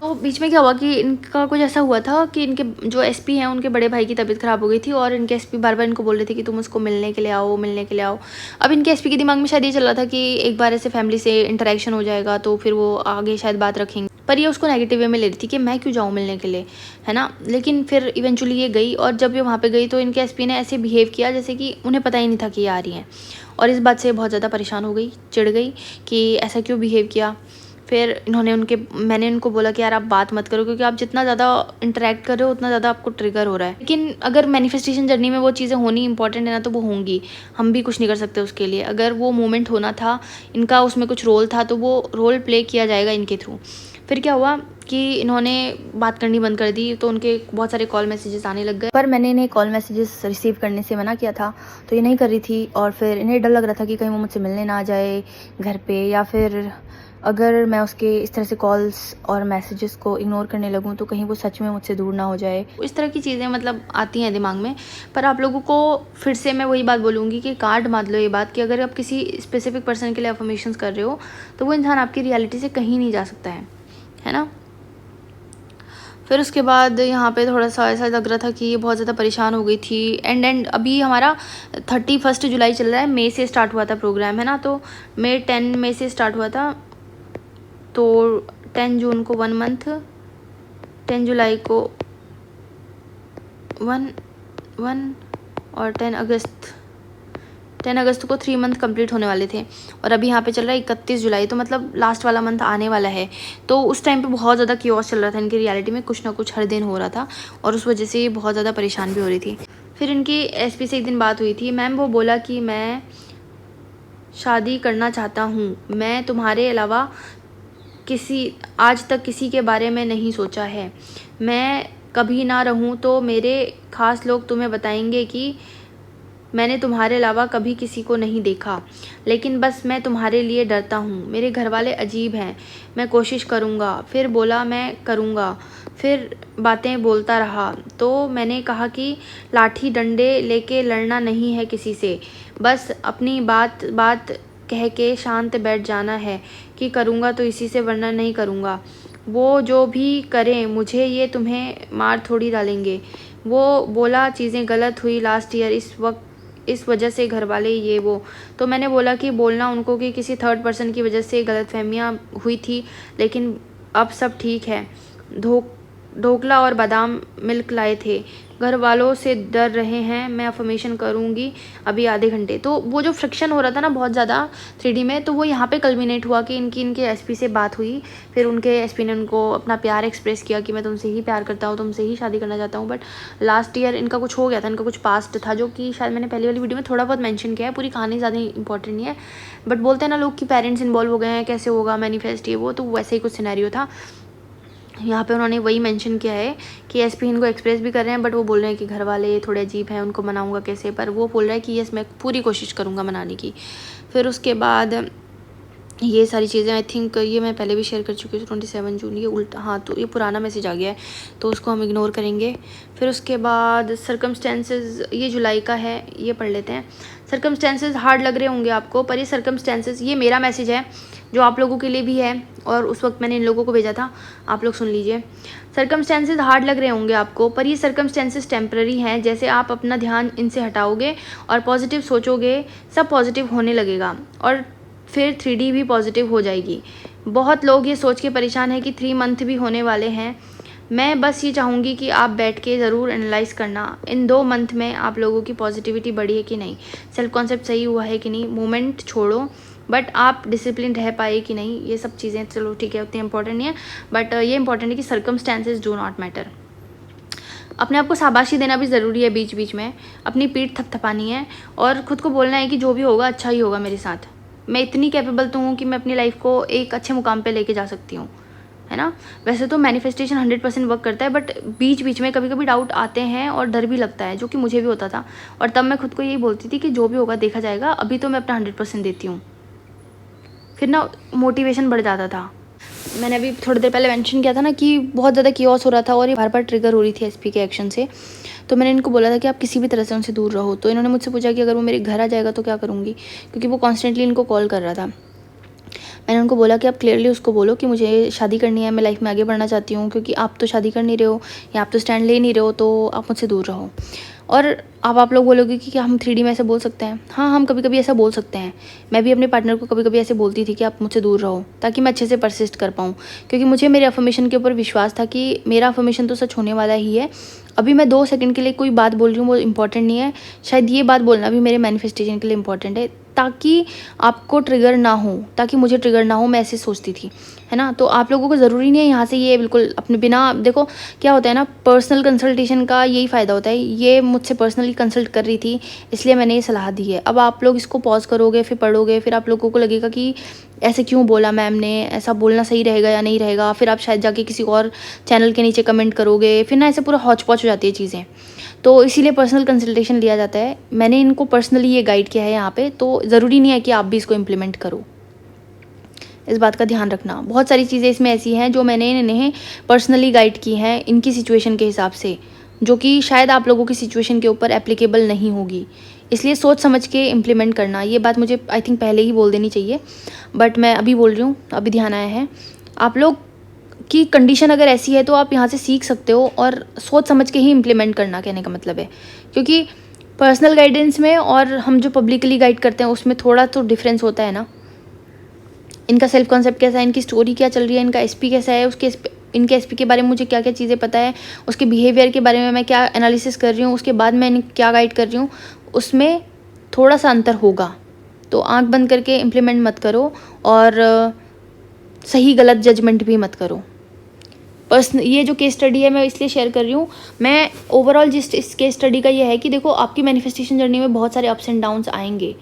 तो बीच में क्या हुआ कि इनका कुछ ऐसा हुआ था कि इनके जो एसपी हैं उनके बड़े भाई की तबीयत ख़राब हो गई थी, और इनके एसपी बार बार इनको बोल रहे थे कि तुम उसको मिलने के लिए आओ, मिलने के लिए आओ। अब इनके एसपी के दिमाग में शायद ये चल रहा था कि एक बार ऐसे फैमिली से इंटरेक्शन हो जाएगा तो फिर वो आगे शायद बात रखेंगे, पर ये उसको नेगेटिव वे में ले रही थी कि मैं क्यों जाऊँ मिलने के लिए, है ना। लेकिन फिर इवेंचुअली ये गई, और जब ये वहाँ पे गई तो इनके एसपी ने ऐसे बिहेव किया जैसे कि उन्हें पता ही नहीं था कि ये आ रही हैं, और इस बात से बहुत ज़्यादा परेशान हो गई, चिढ़ गई कि ऐसा क्यों बिहेव किया। फिर मैंने उनको बोला कि यार आप बात मत करो, क्योंकि आप जितना ज़्यादा इंटरेक्ट कर रहे हो उतना ज़्यादा आपको ट्रिगर हो रहा है। लेकिन अगर मैनिफेस्टेशन जर्नी में वो चीज़ें होनी इंपॉर्टेंट है ना, तो वो होंगी, हम भी कुछ नहीं कर सकते उसके लिए। अगर वो मोमेंट होना था, इनका उसमें कुछ रोल था, तो वो रोल प्ले किया जाएगा इनके थ्रू। फिर क्या हुआ कि इन्होंने बात करनी बंद कर दी, तो उनके बहुत सारे कॉल मैसेजेस आने लग गए, पर मैंने इन्हें कॉल मैसेजेस रिसीव करने से मना किया था, तो ये नहीं कर रही थी। और फिर इन्हें डर लग रहा था कि कहीं वो मुझसे मिलने ना आ जाए घर पे, या फिर अगर मैं उसके इस तरह से कॉल्स और मैसेजेस को इग्नोर करने लगूं तो कहीं वो सच में मुझसे दूर ना हो जाए। इस तरह की चीज़ें मतलब आती हैं दिमाग में। पर आप लोगों को फिर से मैं वही बात बोलूँगी कि कार्ड मान लो ये बात, कि अगर आप किसी स्पेसिफिक पर्सन के लिए अफर्मेशंस कर रहे हो तो वो इंसान आपकी रियलिटी से कहीं नहीं जा सकता है ना। फिर उसके बाद यहाँ पे थोड़ा सा ऐसा लग रहा था कि ये बहुत ज़्यादा परेशान हो गई थी। एंड अभी हमारा 31 जुलाई चल रहा है, मई से स्टार्ट हुआ था प्रोग्राम, है ना। तो 10 मई से स्टार्ट हुआ था, तो 10 जून को 1 मंथ, 10 जुलाई को 1 और 10 अगस्त को 3 मंथ कंप्लीट होने वाले थे। और अभी यहाँ पे चल रहा है 31 जुलाई, तो मतलब लास्ट वाला मंथ आने वाला है। तो उस टाइम पे बहुत ज़्यादा क्योस चल रहा था इनकी रियलिटी में, कुछ ना कुछ हर दिन हो रहा था, और उस वजह से ये बहुत ज़्यादा परेशान भी हो रही थी। फिर इनकी एसपी से एक दिन बात हुई थी, मैम वो बोला कि मैं शादी करना चाहता हूँ, मैं तुम्हारे अलावा आज तक किसी के बारे में नहीं सोचा है, मैं कभी ना रहूं तो मेरे ख़ास लोग तुम्हें बताएंगे कि मैंने तुम्हारे अलावा कभी किसी को नहीं देखा, लेकिन बस मैं तुम्हारे लिए डरता हूँ। मेरे घर वाले अजीब हैं, मैं कोशिश करूँगा। फिर बोला मैं करूँगा, फिर बातें बोलता रहा। तो मैंने कहा कि लाठी डंडे लेके लड़ना नहीं है किसी से, बस अपनी बात कह के शांत बैठ जाना है कि करूँगा तो इसी से, वरना नहीं करूँगा। वो जो भी करें मुझे, ये तुम्हें मार थोड़ी डालेंगे। वो बोला चीज़ें गलत हुई लास्ट ईयर, इस वजह से घर वाले ये वो। तो मैंने बोला कि बोलना उनको कि किसी थर्ड पर्सन की वजह से गलतफहमियां हुई थी, लेकिन अब सब ठीक है। ढोकला और बादाम मिल्क लाए थे, घर वालों से डर रहे हैं, मैं अफर्मेशन करूँगी अभी आधे घंटे। तो वो जो फ्रिक्शन हो रहा था ना बहुत ज़्यादा 3D में, तो वो यहाँ पे कल्मिनेट हुआ कि इनके एसपी से बात हुई। फिर उनके एसपी ने उनको अपना प्यार एक्सप्रेस किया कि मैं तुमसे ही प्यार करता हूँ, तुमसे ही शादी करना चाहता हूँ। बट लास्ट ईयर इनका कुछ हो गया था, इनका कुछ पास्ट था, जो कि शायद मैंने पहली वाली वीडियो में थोड़ा बहुत मेंशन किया है, पूरी कहानी ज़्यादा इंपॉर्टेंट नहीं है। बट बोलते हैं ना लोग कि पेरेंट्स इन्वॉल्व हो गए हैं, कैसे होगा मैनिफेस्ट ये वो, तो वैसे ही कुछ सिनेरियो था। यहाँ पे उन्होंने वही मेंशन किया है कि एसपी इनको एक्सप्रेस भी कर रहे हैं, बट वो बोल रहे हैं कि घर वाले थोड़े अजीब हैं, उनको मनाऊंगा कैसे। पर वो बोल रहा है कि यस मैं पूरी कोशिश करूँगा मनाने की। फिर उसके बाद ये सारी चीज़ें आई थिंक ये मैं पहले भी शेयर कर चुकी हूँ। 27 जून ये उल्टा, हाँ तो ये पुराना मैसेज आ गया है, तो उसको हम इग्नोर करेंगे। फिर उसके बाद सर्कमस्टेंसेस, ये जुलाई का है, ये पढ़ लेते हैं। सर्कमस्टेंसेस हार्ड लग रहे होंगे आपको, पर ये सर्कमस्टेंसेस, ये मेरा मैसेज है जो आप लोगों के लिए भी है, और उस वक्त मैंने इन लोगों को भेजा था, आप लोग सुन लीजिए। सर्कमस्टेंसेस हार्ड लग रहे होंगे आपको, पर ये सर्कमस्टेंसेस टेम्पररी हैं। जैसे आप अपना ध्यान इनसे हटाओगे और पॉजिटिव सोचोगे, सब पॉजिटिव होने लगेगा, और फिर 3D भी पॉजिटिव हो जाएगी। बहुत लोग ये सोच के परेशान हैं कि 3 मंथ भी होने वाले हैं। मैं बस ये चाहूँगी कि आप बैठ के ज़रूर एनालाइज़ करना इन 2 मंथ में आप लोगों की पॉजिटिविटी बढ़ी है कि नहीं, सेल्फ कॉन्सेप्ट सही हुआ है कि नहीं। मूवमेंट छोड़ो, बट आप डिसिप्लिन रह पाए कि नहीं, ये सब चीज़ें चलो ठीक है, उतनी इंपॉर्टेंट नहीं है। बट ये इंपॉर्टेंट है कि सर्कमस्टेंसेज डू नॉट मैटर। अपने आप को शाबाशी देना भी ज़रूरी है, बीच बीच में अपनी पीठ थपथपानी है और ख़ुद को बोलना है कि जो भी होगा अच्छा ही होगा मेरे साथ। मैं इतनी कैपेबल तो हूँ कि मैं अपनी लाइफ को एक अच्छे मुकाम पे लेके जा सकती हूँ, है ना। वैसे तो मैनिफेस्टेशन 100% वर्क करता है, बट बीच बीच में कभी कभी डाउट आते हैं और डर भी लगता है, जो कि मुझे भी होता था। और तब मैं खुद को यही बोलती थी कि जो भी होगा देखा जाएगा, अभी तो मैं अपना 100% देती हूँ। फिर ना मोटिवेशन बढ़ जाता था। मैंने अभी थोड़ी देर पहले मेंशन किया था ना कि बहुत ज़्यादा कियोस हो रहा था और ये बार बार ट्रिगर हो रही थी एसपी के एक्शन से। तो मैंने इनको बोला था कि आप किसी भी तरह से उनसे दूर रहो। तो इन्होंने मुझसे पूछा कि अगर वो मेरे घर आ जाएगा तो क्या करूँगी, क्योंकि वो कॉन्स्टेंटली इनको कॉल कर रहा था। मैंने उनको बोला कि आप क्लियरली उसको बोलो कि मुझे शादी करनी है, मैं लाइफ में आगे बढ़ना चाहती हूँ, क्योंकि आप तो शादी कर नहीं रहे हो या आप तो स्टैंड ले नहीं रहे हो, तो आप मुझसे दूर रहो। और अब आप लोग बोलोगे कि क्या हम 3D में ऐसे बोल सकते हैं? हाँ, हम कभी कभी ऐसा बोल सकते हैं। मैं भी अपने पार्टनर को कभी कभी ऐसे बोलती थी कि आप मुझसे दूर रहो, ताकि मैं अच्छे से परसिस्ट कर पाऊँ, क्योंकि मुझे मेरे अफर्मेशन के ऊपर विश्वास था कि मेरा अफर्मेशन तो सच होने वाला ही है। अभी मैं 2 सेकंड के लिए कोई बात बोल रही हूँ वो इम्पॉर्टेंट नहीं है, शायद ये बात बोलना भी मेरे मैनिफेस्टेशन के लिए इम्पॉर्टेंट है, ताकि आपको ट्रिगर ना हो, ताकि मुझे ट्रिगर ना हो। मैं ऐसे सोचती थी, है ना। तो आप लोगों को ज़रूरी नहीं है यहाँ से ये बिल्कुल अपने बिना, देखो क्या होता है ना, पर्सनल कंसल्टेशन का यही फ़ायदा होता है। ये मुझसे पर्सनली कंसल्ट कर रही थी, इसलिए मैंने ये सलाह दी है। अब आप लोग इसको पॉज करोगे, फिर पढ़ोगे, फिर आप लोगों को लगेगा कि ऐसे क्यों बोला मैम ने, ऐसा बोलना सही रहेगा या नहीं रहेगा। फिर आप शायद जाके किसी और चैनल के नीचे कमेंट करोगे, फिर ना ऐसे पूरा हौच पौच हो जाती है चीज़ें। तो इसीलिए पर्सनल कंसल्टेशन लिया जाता है। मैंने इनको पर्सनली ये गाइड किया है यहाँ पे, तो ज़रूरी नहीं है कि आप भी इसको इम्प्लीमेंट करो। इस बात का ध्यान रखना। बहुत सारी चीज़ें इसमें ऐसी हैं जो मैंने इन्हें पर्सनली गाइड की हैं इनकी सिचुएशन के हिसाब से, जो कि शायद आप लोगों की सिचुएशन के ऊपर एप्लीकेबल नहीं होगी। इसलिए सोच समझ के इम्प्लीमेंट करना। ये बात मुझे आई थिंक पहले ही बोल देनी चाहिए, बट मैं अभी बोल रही हूँ, अभी ध्यान आया है। आप लोग की कंडीशन अगर ऐसी है तो आप यहाँ से सीख सकते हो, और सोच समझ के ही इम्प्लीमेंट करना, कहने का मतलब है। क्योंकि पर्सनल गाइडेंस में और हम जो पब्लिकली गाइड करते हैं उसमें थोड़ा तो डिफरेंस होता है ना। इनका सेल्फ कॉन्सेप्ट कैसा है, इनकी स्टोरी क्या चल रही है, इनका एसपी कैसा है, इनके एसपी के बारे में मुझे क्या क्या चीज़ें पता है, उसके बिहेवियर के बारे में मैं क्या एनालिसिस कर रही हूँ, उसके बाद मैं इन्हें क्या गाइड कर रही हूँ, उसमें थोड़ा सा अंतर होगा। तो आंख बंद करके इम्प्लीमेंट मत करो, और सही गलत जजमेंट भी मत करो। ये जो केस स्टडी है मैं इसलिए शेयर कर रही हूँ। मैं ओवरऑल जिस इस केस स्टडी का ये है कि देखो, आपकी मैनिफेस्टेशन जर्नी में बहुत सारे अप्स एंड डाउन्स आएंगे,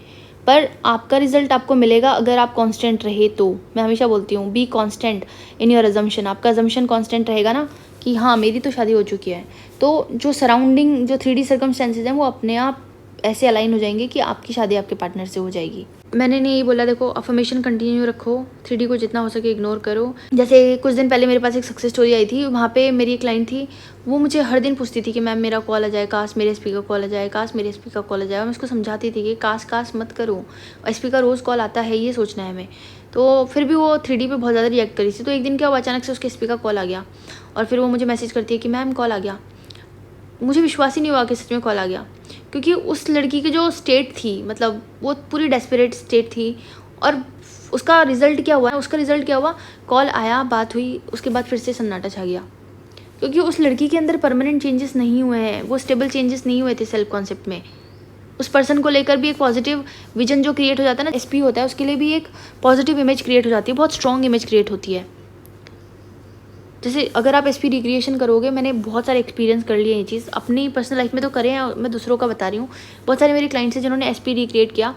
पर आपका रिजल्ट आपको मिलेगा अगर आप कांस्टेंट रहे तो। मैं हमेशा बोलती हूँ, be constant in your assumption. आपका अजम्पशन कांस्टेंट रहेगा ना कि हाँ मेरी तो शादी हो चुकी है, तो जो सराउंडिंग जो 3D सर्कमस्टेंसेज हैं वो अपने आप ऐसे अलाइन हो जाएंगे कि आपकी शादी आपके पार्टनर से हो जाएगी। मैंने नहीं यही बोला, देखो अफर्मेशन कंटिन्यू रखो, 3D को जितना हो सके इग्नोर करो। जैसे कुछ दिन पहले मेरे पास एक सक्सेस स्टोरी आई थी, वहाँ पे मेरी एक क्लाइंट थी, वो मुझे हर दिन पूछती थी कि मैम मेरा कॉल आ जाए, काश मेरे एसपी का कॉल आ जाए, काश मेरे एसपी का कॉल आ जाए। मैं उसको समझाती थी कि काश मत करो, एसपी का रोज़ कॉल आता है, ये सोचना है हमें। तो फिर भी वो 3D पे बहुत ज़्यादा रिएक्ट करी थी। तो एक दिन क्या हुआ, अचानक से उसके एसपी का कॉल आ गया, और फिर वो मुझे मैसेज करती है कि मैम कॉल आ गया। मुझे विश्वास ही नहीं हुआ कि सच में कॉल आ गया, क्योंकि उस लड़की की जो स्टेट थी, मतलब वो पूरी डेस्परेट स्टेट थी। और उसका रिज़ल्ट क्या हुआ, कॉल आया, बात हुई, उसके बाद फिर से सन्नाटा छा गया, क्योंकि उस लड़की के अंदर परमानेंट चेंजेस नहीं हुए हैं, वो स्टेबल चेंजेस नहीं हुए थे सेल्फ कॉन्सेप्ट में। उस पर्सन को लेकर भी एक पॉजिटिव विजन जो क्रिएट हो जाता है ना, एसपी होता है, उसके लिए भी एक पॉजिटिव इमेज क्रिएट हो जाती है, बहुत स्ट्रॉन्ग इमेज क्रिएट होती है। जैसे अगर आप एसपी रिक्रिएशन करोगे, मैंने बहुत सारे एक्सपीरियंस कर लिए ये चीज़, अपनी पर्सनल लाइफ में तो करे हैं, मैं दूसरों का बता रही हूँ। बहुत सारे मेरे क्लाइंट्स हैं जिन्होंने एसपी रिक्रिएट किया,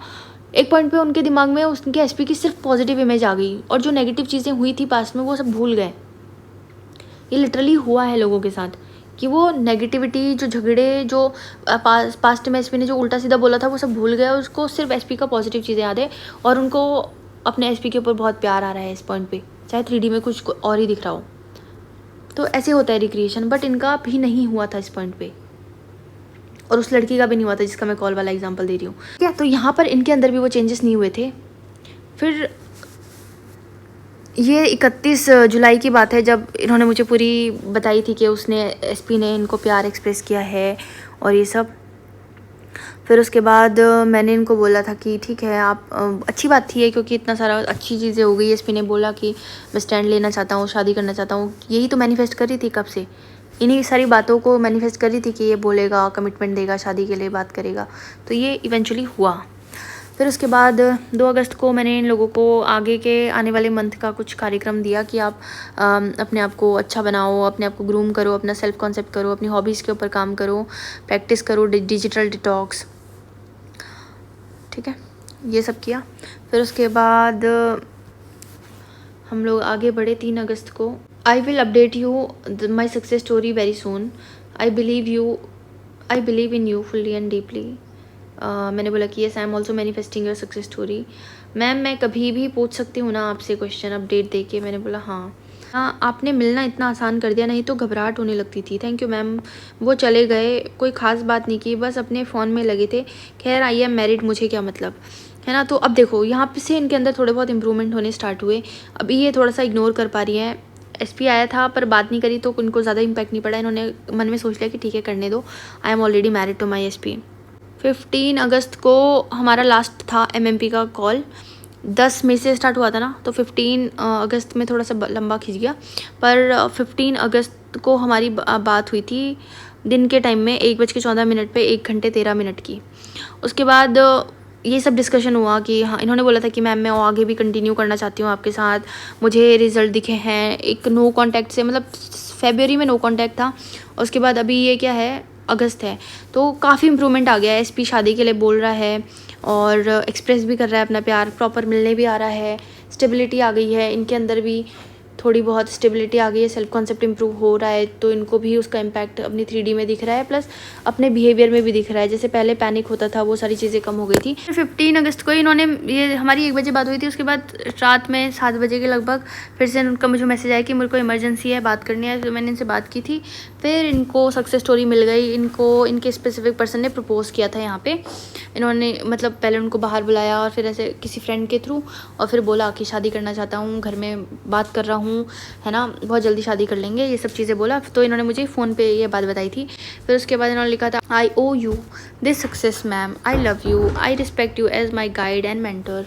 एक पॉइंट पे उनके दिमाग में उनके एसपी की सिर्फ पॉजिटिव इमेज आ गई, और जो नेगेटिव चीज़ें हुई थी पास्ट में वो सब भूल गए। ये लिटरली हुआ है लोगों के साथ, कि वो नेगेटिविटी, जो झगड़े, जो पास्ट में एसपी ने जो उल्टा सीधा बोला था वो सब भूल गए, उसको सिर्फ एसपी का पॉजिटिव चीज़ें याद है, और उनको अपने एसपी के ऊपर बहुत प्यार आ रहा है इस पॉइंट पे, चाहे 3D में कुछ और ही दिख रहा हो। तो ऐसे होता है रिक्रिएशन, बट इनका भी नहीं हुआ था इस पॉइंट पे, और उस लड़की का भी नहीं हुआ था जिसका मैं कॉल वाला एग्जांपल दे रही हूँ। क्या तो यहाँ पर इनके अंदर भी वो चेंजेस नहीं हुए थे। फिर ये 31 जुलाई की बात है, जब इन्होंने मुझे पूरी बताई थी कि उसने एसपी ने इनको प्यार एक्सप्रेस किया है और ये सब। फिर उसके बाद मैंने इनको बोला था कि ठीक है आप अच्छी बात थी है, क्योंकि इतना सारा अच्छी चीज़ें हो गई। एसपी ने बोला कि मैं स्टैंड लेना चाहता हूँ, शादी करना चाहता हूँ। यही तो मैनिफेस्ट कर रही थी कब से, इन्हीं सारी बातों को मैनिफेस्ट कर रही थी कि ये बोलेगा, कमिटमेंट देगा, शादी के लिए बात करेगा। तो ये इवेंचुअली हुआ। फिर उसके बाद 2 अगस्त को मैंने इन लोगों को आगे के आने वाले मंथ का कुछ कार्यक्रम दिया कि आप अपने आप को अच्छा बनाओ, अपने आप को ग्रूम करो, अपना सेल्फ कॉन्सेप्ट करो, अपनी हॉबीज़ के ऊपर काम करो, प्रैक्टिस करो, डिजिटल डिटॉक्स। ठीक है, ये सब किया। फिर उसके बाद हम लोग आगे बढ़े 3 अगस्त को। I will update you my success story very soon. I believe in you fully and deeply. मैंने बोला कि yes I am also manifesting your success story. Ma'am मैं कभी भी पूछ सकती हूँ ना आपसे क्वेश्चन अपडेट दे के? मैंने बोला हाँ। आपने मिलना इतना आसान कर दिया, नहीं तो घबराहट होने लगती थी। Thank you ma'am. वो चले गए, कोई ख़ास बात नहीं की, बस अपने फ़ोन में लगे थे। खैर आई एम मैरिड, मुझे क्या मतलब, है ना। तो अब देखो यहाँ पे से इनके अंदर थोड़े बहुत इंप्रूवमेंट होने स्टार्ट हुए। अभी ये थोड़ा सा इग्नोर कर पा रही हैं। एसपी आया था पर बात नहीं करी, तो उनको ज़्यादा इम्पैक्ट नहीं पड़ा। इन्होंने मन में सोच लिया कि ठीक है करने दो, I am already married to my SP. 15 अगस्त को हमारा लास्ट था एमएमपी का कॉल। 10 मई से स्टार्ट हुआ था ना, तो 15 अगस्त में थोड़ा सा लंबा खिंच गया। पर 15 अगस्त को हमारी बात हुई थी दिन के टाइम में 1:14 पे 1 घंटे 13 मिनट की। उसके बाद ये सब डिस्कशन हुआ कि हाँ, इन्होंने बोला था कि मैम मैं आगे भी कंटिन्यू करना चाहती हूँ आपके साथ, मुझे रिज़ल्ट दिखे हैं। एक नो कॉन्टैक्ट से, मतलब फेब्रुअरी में नो कॉन्टैक्ट था, उसके बाद अभी ये क्या है, अगस्त है, तो काफ़ी इम्प्रूवमेंट आ गया है। एसपी शादी के लिए बोल रहा है और एक्सप्रेस भी कर रहा है अपना प्यार, प्रॉपर मिलने भी आ रहा है, स्टेबिलिटी आ गई है इनके अंदर भी, थोड़ी बहुत स्टेबिलिटी आ गई है, सेल्फ कॉन्सेप्ट इंप्रूव हो रहा है, तो इनको भी उसका इम्पैक्ट अपनी 3D में दिख रहा है, प्लस अपने बिहेवियर में भी दिख रहा है। जैसे पहले पैनिक होता था, वो सारी चीज़ें कम हो गई थी। 15 अगस्त को इन्होंने, ये हमारी 1 बजे बात हुई थी, उसके बाद रात में 7 बजे के लगभग फिर से उनका मुझे मैसेज आया कि मेरे को इमरजेंसी है, बात करनी है। तो मैंने इनसे बात की थी, फिर इनको सक्सेस स्टोरी मिल गई। इनको इनके स्पेसिफिक पर्सन ने प्रपोज़ किया था यहाँ पे। इन्होंने मतलब पहले उनको बाहर बुलाया और फिर ऐसे किसी फ्रेंड के थ्रू, और फिर बोला कि शादी करना चाहता हूँ, घर में बात कर रहा हूँ, है ना, बहुत जल्दी शादी कर लेंगे, ये सब चीज़ें बोला। तो इन्होंने मुझे फ़ोन पे ये बात बताई थी। फिर उसके बाद इन्होंने लिखा था, I owe you this success ma'am, I love you, I respect you as my guide and mentor.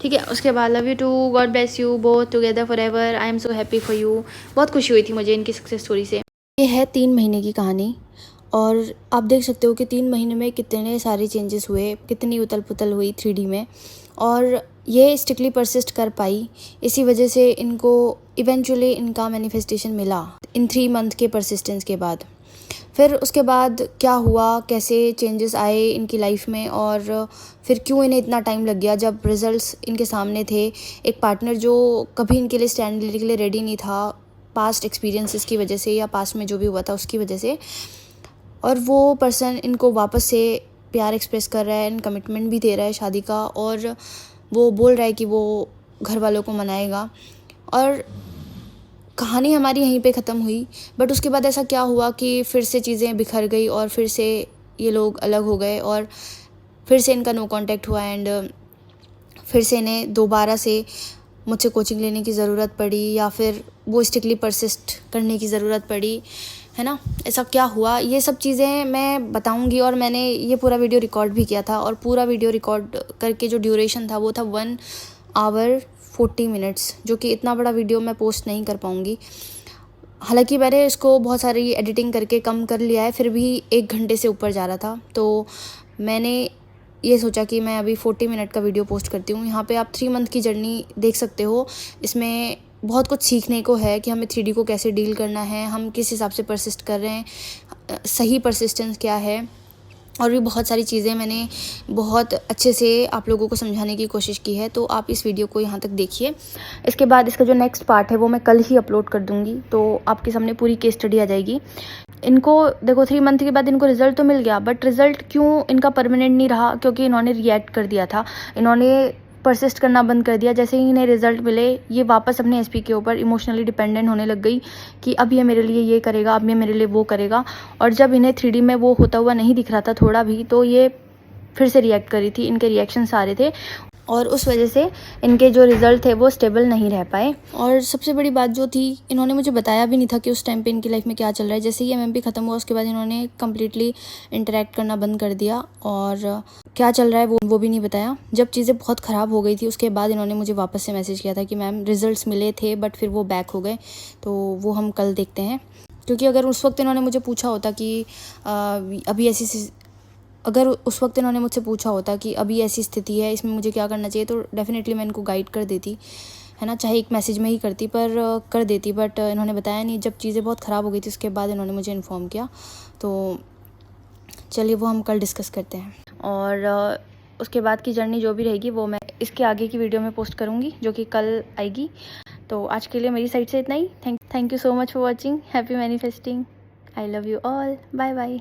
ठीक है, उसके बाद love you too, God bless you both together forever, I am so happy for you. बहुत खुशी हुई थी मुझे इनकी सक्सेस स्टोरी से। ये है 3 महीने की कहानी, और आप देख सकते हो कि 3 महीने में कितने सारे चेंजेस हुए, कितनी उथल पुथल हुई 3D में, और ये स्टिकली परसिस्ट कर पाई। इसी वजह से इनको इवेंचुअली इनका मैनिफेस्टेशन मिला इन 3 मंथ के परसिस्टेंस के बाद। फिर उसके बाद क्या हुआ, कैसे चेंजेस आए इनकी लाइफ में, और फिर क्यों इन्हें इतना टाइम लग गया, जब रिजल्ट्स इनके सामने थे। एक पार्टनर जो कभी इनके लिए स्टैंड लेने के लिए रेडी नहीं था, पास्ट एक्सपीरियंसेस की वजह से या पास्ट में जो भी हुआ था उसकी वजह से, और वो पर्सन इनको वापस से प्यार एक्सप्रेस कर रहा है एंड कमिटमेंट भी दे रहा है शादी का, और वो बोल रहा है कि वो घर वालों को मनाएगा। और कहानी हमारी यहीं पे ख़त्म हुई। बट उसके बाद ऐसा क्या हुआ कि फिर से चीज़ें बिखर गई, और फिर से ये लोग अलग हो गए, और फिर से इनका नो कांटेक्ट हुआ, एंड फिर से इन्हें दोबारा से मुझसे कोचिंग लेने की ज़रूरत पड़ी, या फिर वो स्टिकली परसिस्ट करने की ज़रूरत पड़ी, है ना। ऐसा क्या हुआ, ये सब चीज़ें मैं बताऊंगी। और मैंने ये पूरा वीडियो रिकॉर्ड भी किया था, और पूरा वीडियो रिकॉर्ड करके जो ड्यूरेशन था वो था 1 आवर 40 मिनट्स, जो कि इतना बड़ा वीडियो मैं पोस्ट नहीं कर पाऊँगी। हालांकि मैंने इसको बहुत सारी एडिटिंग करके कम कर लिया है, फिर भी 1 घंटे से ऊपर जा रहा था। तो मैंने ये सोचा कि मैं अभी 40 मिनट का वीडियो पोस्ट करती हूँ। यहाँ पे आप 3 मंथ की जर्नी देख सकते हो। इसमें बहुत कुछ सीखने को है कि हमें 3D को कैसे डील करना है, हम किस हिसाब से परसिस्ट कर रहे हैं, सही परसिस्टेंस क्या है, और भी बहुत सारी चीज़ें मैंने बहुत अच्छे से आप लोगों को समझाने की कोशिश की है। तो आप इस वीडियो को यहाँ तक देखिए। इसके बाद इसका जो नेक्स्ट पार्ट है वो मैं कल ही अपलोड कर दूँगी, तो आपके सामने पूरी केस स्टडी आ जाएगी। इनको देखो 3 मंथ के बाद इनको रिज़ल्ट तो मिल गया, बट रिज़ल्ट क्यों इनका परमानेंट नहीं रहा, क्योंकि इन्होंने रिएक्ट कर दिया था, इन्होंने परसिस्ट करना बंद कर दिया। जैसे ही इन्हें रिज़ल्ट मिले, ये वापस अपने एसपी के ऊपर इमोशनली डिपेंडेंट होने लग गई कि अब ये मेरे लिए ये करेगा, अब ये मेरे लिए वो करेगा। और जब इन्हें 3D में वो होता हुआ नहीं दिख रहा था थोड़ा भी, तो ये फिर से रिएक्ट कर रही थी, इनके रिएक्शंस आ रहे थे। और उस वजह से इनके जो रिज़ल्ट थे वो स्टेबल नहीं रह पाए। और सबसे बड़ी बात जो थी, इन्होंने मुझे बताया भी नहीं था कि उस टाइम पे इनकी लाइफ में क्या चल रहा है। जैसे ही एमएमपी ख़त्म हुआ उसके बाद इन्होंने कम्प्लीटली इंटरेक्ट करना बंद कर दिया और क्या चल रहा है वो भी नहीं बताया। जब चीज़ें बहुत ख़राब हो गई थी उसके बाद इन्होंने मुझे वापस से मैसेज किया था कि मैम रिज़ल्ट्स मिले थे बट फिर वो बैक हो गए, तो वो हम कल देखते हैं। क्योंकि अगर उस वक्त इन्होंने मुझे पूछा होता कि अगर उस वक्त इन्होंने मुझसे पूछा होता कि अभी ऐसी स्थिति है, इसमें मुझे क्या करना चाहिए, तो डेफ़िनेटली मैं इनको गाइड कर देती, है ना, चाहे एक मैसेज में ही करती पर कर देती। बट इन्होंने बताया नहीं। जब चीज़ें बहुत ख़राब हो गई थी उसके बाद इन्होंने मुझे इन्फॉर्म किया। तो चलिए वो हम कल डिस्कस करते हैं। और उसके बाद की जर्नी जो भी रहेगी वो मैं इसके आगे की वीडियो में पोस्ट करूँगी, जो कि कल आएगी। तो आज के लिए मेरी साइड से इतना ही। Thank you so much for watching. Happy manifesting. I love you all. Bye bye.